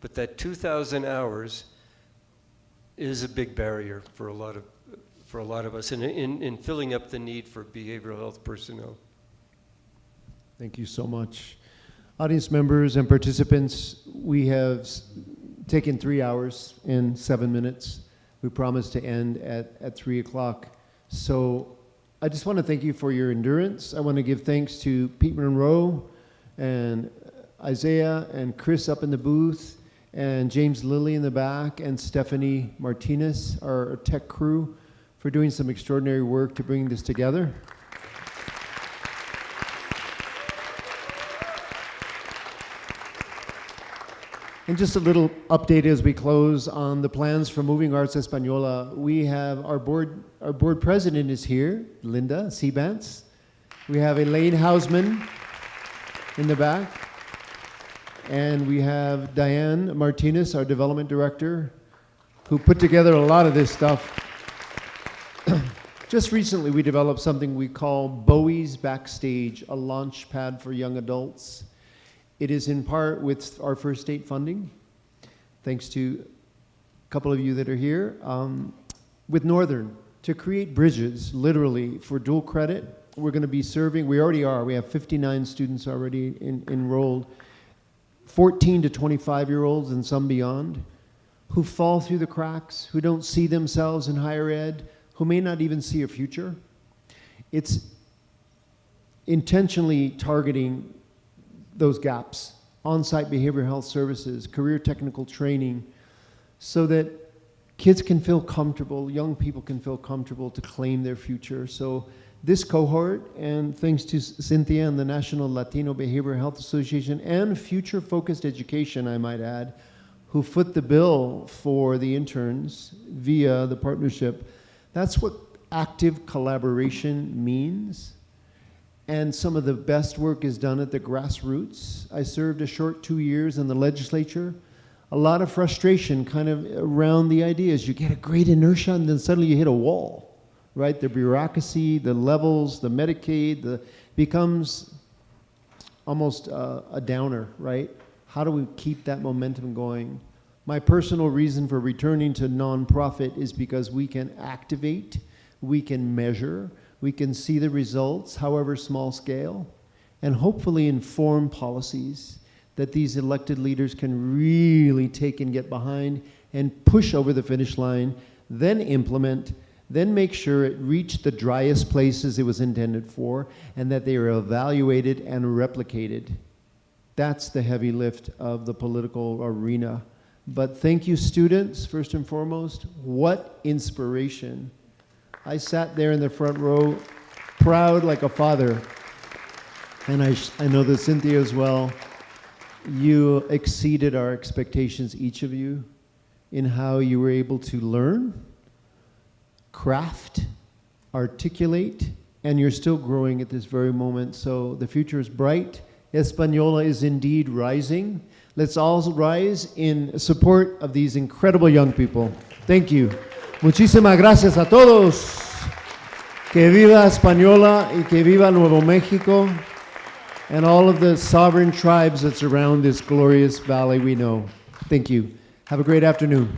But that 2,000 hours is a big barrier for a lot of us in filling up the need for behavioral health personnel. Thank you so much. Audience members and participants, we have taken 3 hours and 7 minutes. We promised to end at 3 o'clock. So I just want to thank you for your endurance. I want to give thanks to Pete Monroe and Isaiah and Chris up in the booth and James Lilly in the back, and Stephanie Martinez, our tech crew, for doing some extraordinary work to bring this together. And just a little update as we close on the plans for Moving Arts Española. We have our board president is here, Linda Sebance. We have Elaine Hausman in the back. And we have Diane Martinez, our development director, who put together a lot of this stuff. Just recently, we developed something we call Bowie's Backstage, a launch pad for young adults. It is in part with our First State funding, thanks to a couple of you that are here, with Northern, to create bridges, literally, for dual credit. We're going to be serving, we already are, we have 59 students already enrolled, 14 to 25-year-olds and some beyond, who fall through the cracks, who don't see themselves in higher ed, who may not even see a future. It's intentionally targeting those gaps, on-site behavioral health services, career technical training, so that kids can feel comfortable, young people can feel comfortable to claim their future. So this cohort, and thanks to Cynthia and the National Latino Behavioral Health Association and Future Focused Education, I might add, who foot the bill for the interns via the partnership. That's what active collaboration means. And some of the best work is done at the grassroots. I served a short 2 years in the legislature. A lot of frustration kind of around the ideas. You get a great inertia and then suddenly you hit a wall, right? The bureaucracy, the levels, the Medicaid, becomes almost a downer, right? How do we keep that momentum going? My personal reason for returning to nonprofit is because we can activate, we can measure, we can see the results, however small scale, and hopefully inform policies that these elected leaders can really take and get behind and push over the finish line, then implement, then make sure it reached the driest places it was intended for, and that they are evaluated and replicated. That's the heavy lift of the political arena. But thank you, students, first and foremost. What inspiration. I sat there in the front row, proud like a father. And I know that Cynthia as well. You exceeded our expectations, each of you, in how you were able to learn, craft, articulate, and you're still growing at this very moment. So the future is bright. Española is indeed rising. Let's all rise in support of these incredible young people. Thank you. Muchísimas gracias a todos. Que viva Española y que viva Nuevo Mexico and all of the sovereign tribes that surround this glorious valley we know. Thank you. Have a great afternoon.